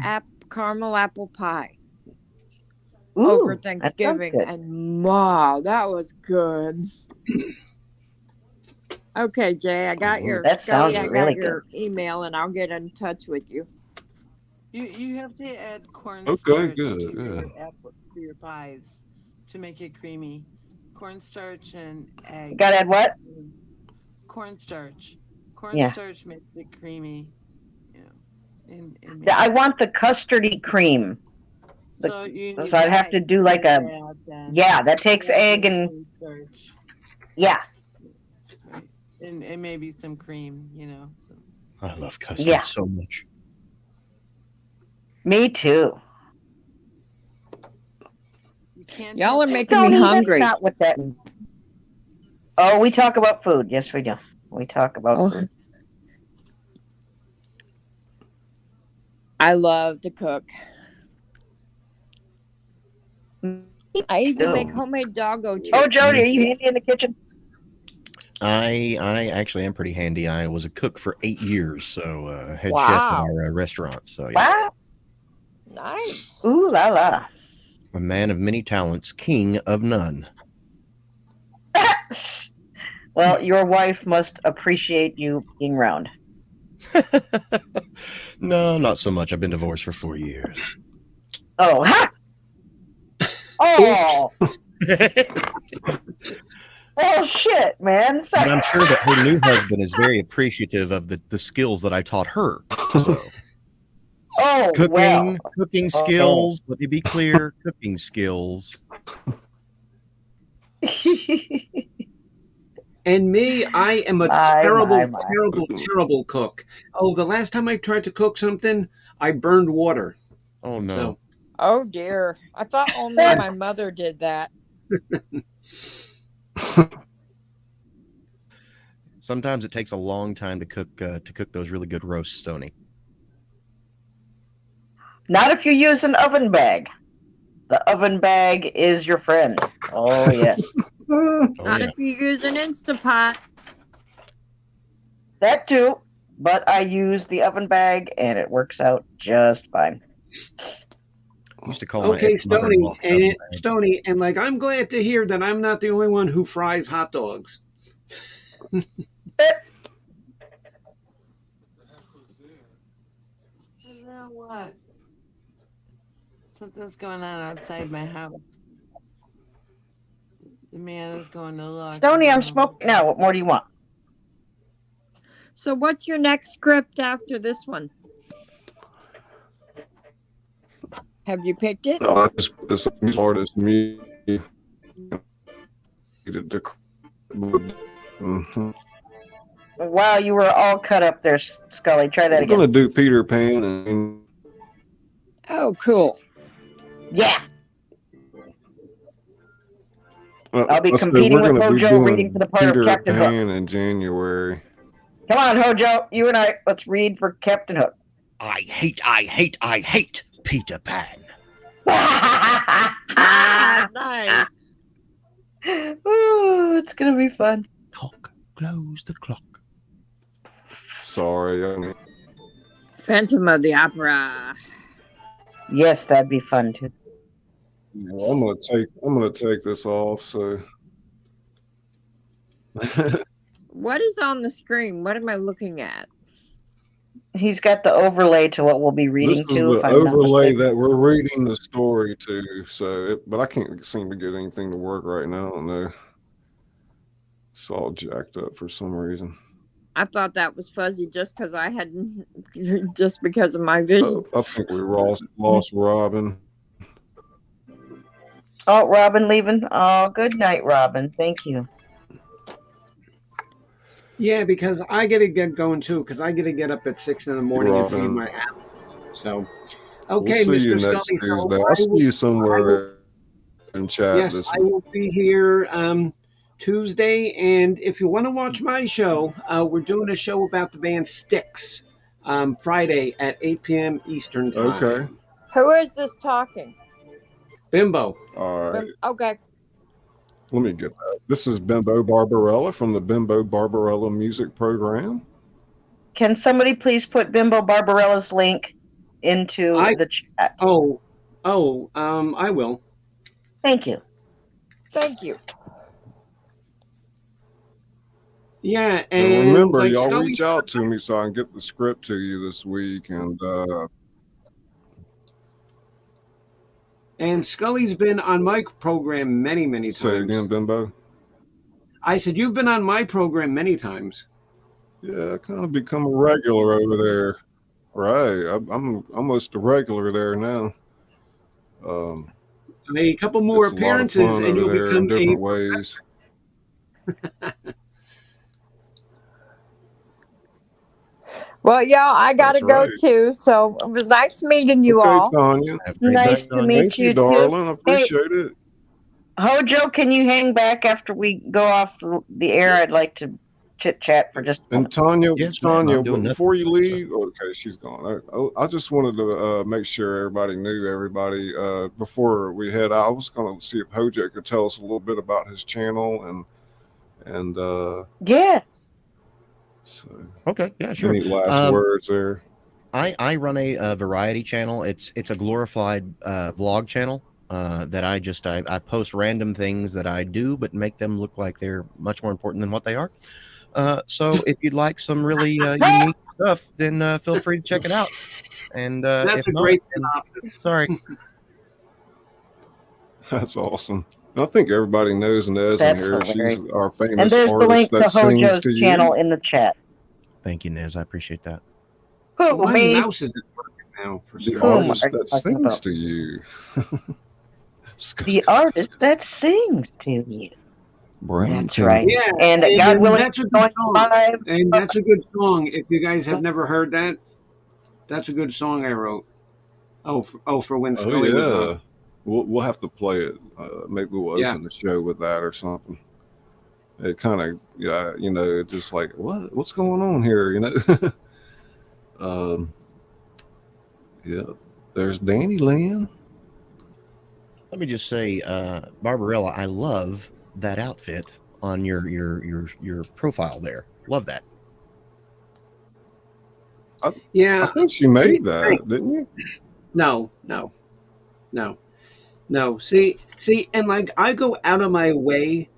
caramel apple pie. Ooh, over Thanksgiving, and wow, that was good. Okay, Jay, I got your email, and I'll get in touch with you. You have to add cornstarch to your pies to make it creamy. Cornstarch and egg. Got to add what? Cornstarch. Cornstarch makes it creamy. I want the custardy cream. So I'd have to do like that takes egg and cornstarch. Yeah. And maybe some cream, So. I love custard so much. Me too. Y'all are making me hungry. Not with that. Oh, we talk about food. Yes, we do. We talk about food. I love to cook. I even make homemade doggo treats. Oh, Jody, are you handy in the kitchen? I actually am pretty handy. I was a cook for 8 years, so head chef at our restaurant. So Wow. Nice. Ooh la la. A man of many talents, king of none. Well, your wife must appreciate you being round. No, not so much. I've been divorced for 4 years. Oh, ha! Oh! Oh, shit, man. And I'm sure that her new husband is very appreciative of the skills that I taught her. So. Oh, cooking skills. Let me be clear, cooking skills. And me, I am a terrible cook. Oh, the last time I tried to cook something, I burned water. Oh, no. So. Oh, dear. I thought only my mother did that. Sometimes it takes a long time to cook those really good roasts, Stony. Not if you use an oven bag. The oven bag is your friend. Oh, yes. Not if you use an Instapot. That too, but I use the oven bag, and it works out just fine. I used to call Stony, and like I'm glad to hear that I'm not the only one who fries hot dogs. What? Something's going on outside my house. The man is going to look. Stony, I'm smoking now. What more do you want? So what's your next script after this one? Have you picked it? No, this artist me. Wow, you were all cut up there, Scully. Try that again. I'm gonna do Peter Pan and. Oh, cool. Yeah. I'll be competing with Hojo reading for the part of Captain Hook. Pan in January. Come on, Hojo. You and I, let's read for Captain Hook. I hate Peter Pan. Nice. Ooh, it's going to be fun. Talk, close the clock. Sorry. Phantom of the Opera. Yes, that'd be fun too. I'm gonna take this off. So What is on the screen? What am I looking at? He's got the overlay to what we'll be This reading is to. the If I'm not overlay mistaken. that we're reading the story to. But I can't seem to get anything to work right now. I don't know. It's all jacked up for some reason. I thought that was fuzzy just because I hadn't, just because of my vision. I think we lost Robin. Oh, Robin leaving. Oh, good night, Robin. Thank you. Yeah, because I got to get going too, because I got to get up at 6 in the morning and feed Robin. my animals. So, We'll okay, see you Mr. next Scully. Tuesday. So I'll see you somewhere in chat yes, this I week. will be here Tuesday. And if you want to watch my show, we're doing a show about the band Styx Friday at 8 p.m. Eastern time. Okay. Who is this talking? Bimbo. All right. Okay. Let me get that. This is Bimbo Barbarella from the Bimbo Barbarella music program. Can somebody please put Bimbo Barbarella's link into the chat? I will. Thank you. Thank you. Yeah, And remember, like y'all Scully, reach out to me so I can get the script to you this week. And Scully's been on my program many, many times. Say again, Bimbo. I said, you've been on my program many times. Yeah, I kind of become a regular over there. Right. I'm almost a regular there now. A couple more it's appearances a lot of fun and you'll over there become in different ways. Well, yeah, I got to go too. So it was nice meeting you all. Tanya. Nice to meet Thank you, darling. I appreciate it. Hojo, can you hang back after we go off the air? I'd like to chit chat for just a And moment. Tanya, Yes, ma'am, I'm doing before nothing, you leave, okay, she's gone. I just wanted to make sure everybody knew everybody before we head out. I was going to see if Hojo could tell us a little bit about his channel and yes. So, okay, yeah, sure. Any last words there? I run a variety channel. It's a glorified vlog channel that I post random things that I do, but make them look like they're much more important than what they are. So if you'd like some really unique stuff, then feel free to check it out. And that's if a not, great then, synopsis. sorry. That's awesome. I think everybody knows Nez in here. Hilarious. She's our famous And there's the link artist to that sings Hojo's to you. channel in the chat. Thank you, Nez. I appreciate that. Who, My me? mouse isn't working now. For The some artist are you that talking sings about? to you. The artist that sings to you. That's Brampton. right. Yeah, And God willing, that's a good going song. live. And that's a good song. If you guys have never heard that, that's a good song I wrote. For when Scully was on. We'll have to play it. Maybe we'll open the show with that or something. It kind of, it's just like, what's going on here, Yeah, there's Danny Lynn. Let me just say, Barbarella, I love that outfit on your profile there. Love that. I think she made that, didn't you? No. See, and like I go out of my way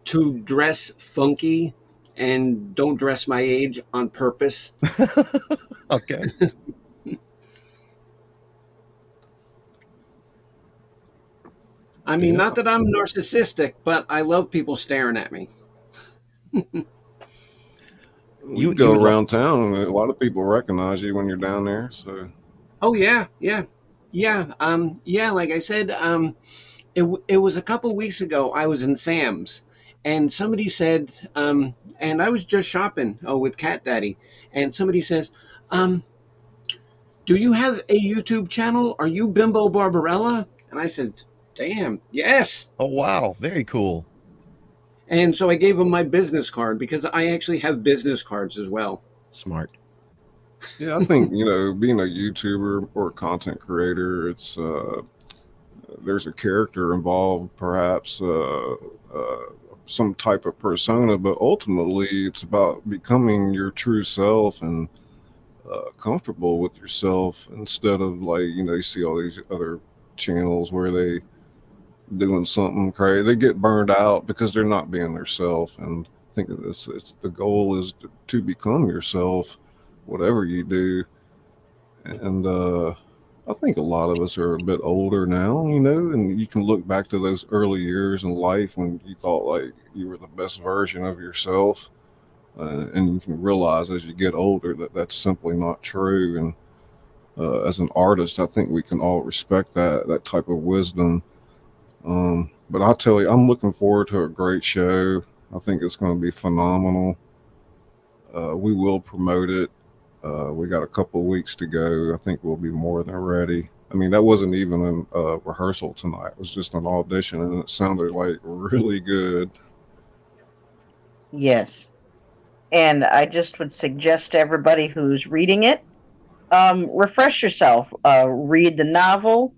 to dress funky and don't dress my age on purpose. Okay. I mean, not that I'm narcissistic, but I love people staring at me. You go around town, and a lot of people recognize you when you're down there. So. Oh yeah. Like I said, it was a couple weeks ago. I was in Sam's, and somebody said, and I was just shopping with Cat Daddy, and somebody says, do you have a YouTube channel? Are you Bimbo Barbarella? And I said, damn, yes. Oh wow, very cool. And so I gave him my business card because I actually have business cards as well. Smart. Yeah, I think, being a YouTuber or a content creator, it's there's a character involved, perhaps some type of persona, but ultimately it's about becoming your true self and comfortable with yourself instead of you see all these other channels where they doing something crazy. They get burned out because they're not being themselves, and think it's the goal is to become yourself, whatever you do. And I think a lot of us are a bit older now, and you can look back to those early years in life when you thought like you were the best version of yourself. And you can realize as you get older that that's simply not true. And as an artist, I think we can all respect that type of wisdom. But I'll tell you, I'm looking forward to a great show. I think it's going to be phenomenal. We will promote it. We got a couple of weeks to go. I think we'll be more than ready. I mean, that wasn't even a rehearsal tonight. It was just an audition, and it sounded like really good. Yes. And I just would suggest to everybody who's reading it, refresh yourself. Read the novel,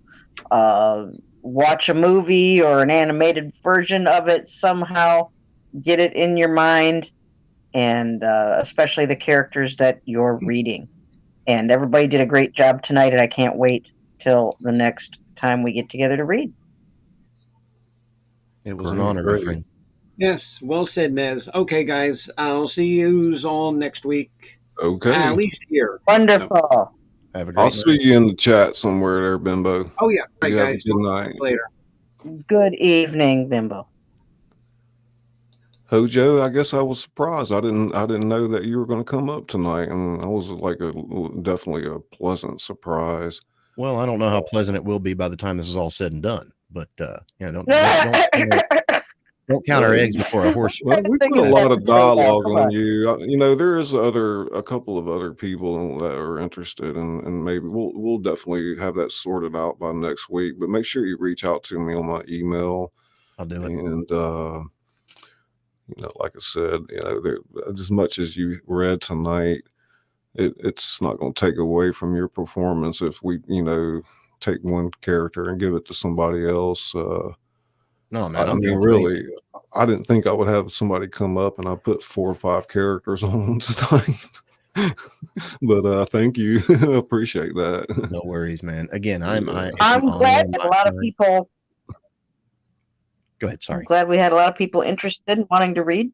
watch a movie or an animated version of it somehow, get it in your mind, and especially the characters that you're reading. And everybody did a great job tonight, and I can't wait till the next time we get together to read. It was an honor, my friend. Yes, well said, Nez. Okay, guys, I'll see you all next week. Okay. At least here. Wonderful. Have a great I'll night. see you in the chat somewhere there, Bimbo. Oh, yeah. Right, You have a guys. good night. Later. Good evening, Bimbo. Hojo, I guess I was surprised. I didn't know that you were going to come up tonight, and I was like definitely a pleasant surprise. Well, I don't know how pleasant it will be by the time this is all said and done, but don't count our eggs before a horse. Well, we put a lot of dialogue on you. There is a couple of other people that are interested, and maybe we'll definitely have that sorted out by next week. But make sure you reach out to me on my email. I'll do it. And like I said, as much as you read tonight, it's not going to take away from your performance if we, take one character and give it to somebody else. No, man. I mean, really, I didn't think I would have somebody come up, and I put 4 or 5 characters on tonight. But thank you, appreciate that. No worries, man. Again, I'm glad that a lot of people. Go ahead. Sorry. I'm glad we had a lot of people interested in wanting to read.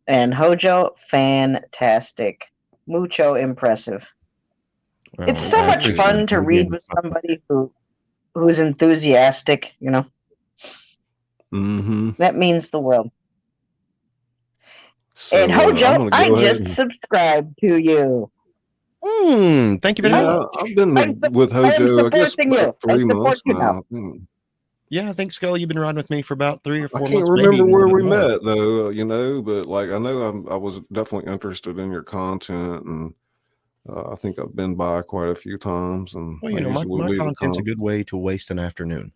And Hojo, fantastic. Mucho impressive. Well, it's so much fun to read with somebody who's enthusiastic, Mm-hmm. That means the world. So, and Hojo, I just subscribed to you. Thank you very much. I've been with Hojo, I guess, about 3 months now. Yeah, I think, Scully, you've been riding with me for about 3 or 4 months. I can't remember where we met, though, but like I know I was definitely interested in your content, and I think I've been by quite a few times. And well, my content's a good way to waste an afternoon.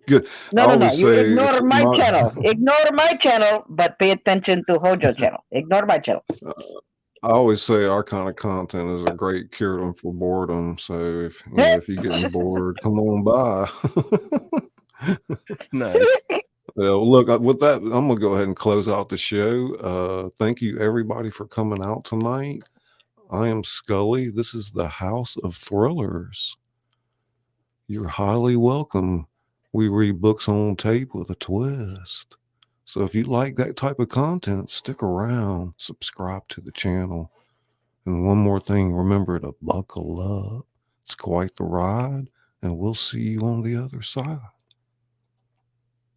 Good. No. You ignore my channel. Ignore my channel, but pay attention to Hojo channel. Ignore my channel. I always say our kind of content is a great cure for boredom. So if you're getting bored, come on by. Nice. Well, look, with that, I'm gonna go ahead and close out the show. Thank you everybody for coming out tonight. I am Scully. This is the House of Thrillers. You're highly welcome. We read books on tape with a twist. So if you like that type of content, stick around, subscribe to the channel. And one more thing, remember to buckle up. It's quite the ride, and we'll see you on the other side.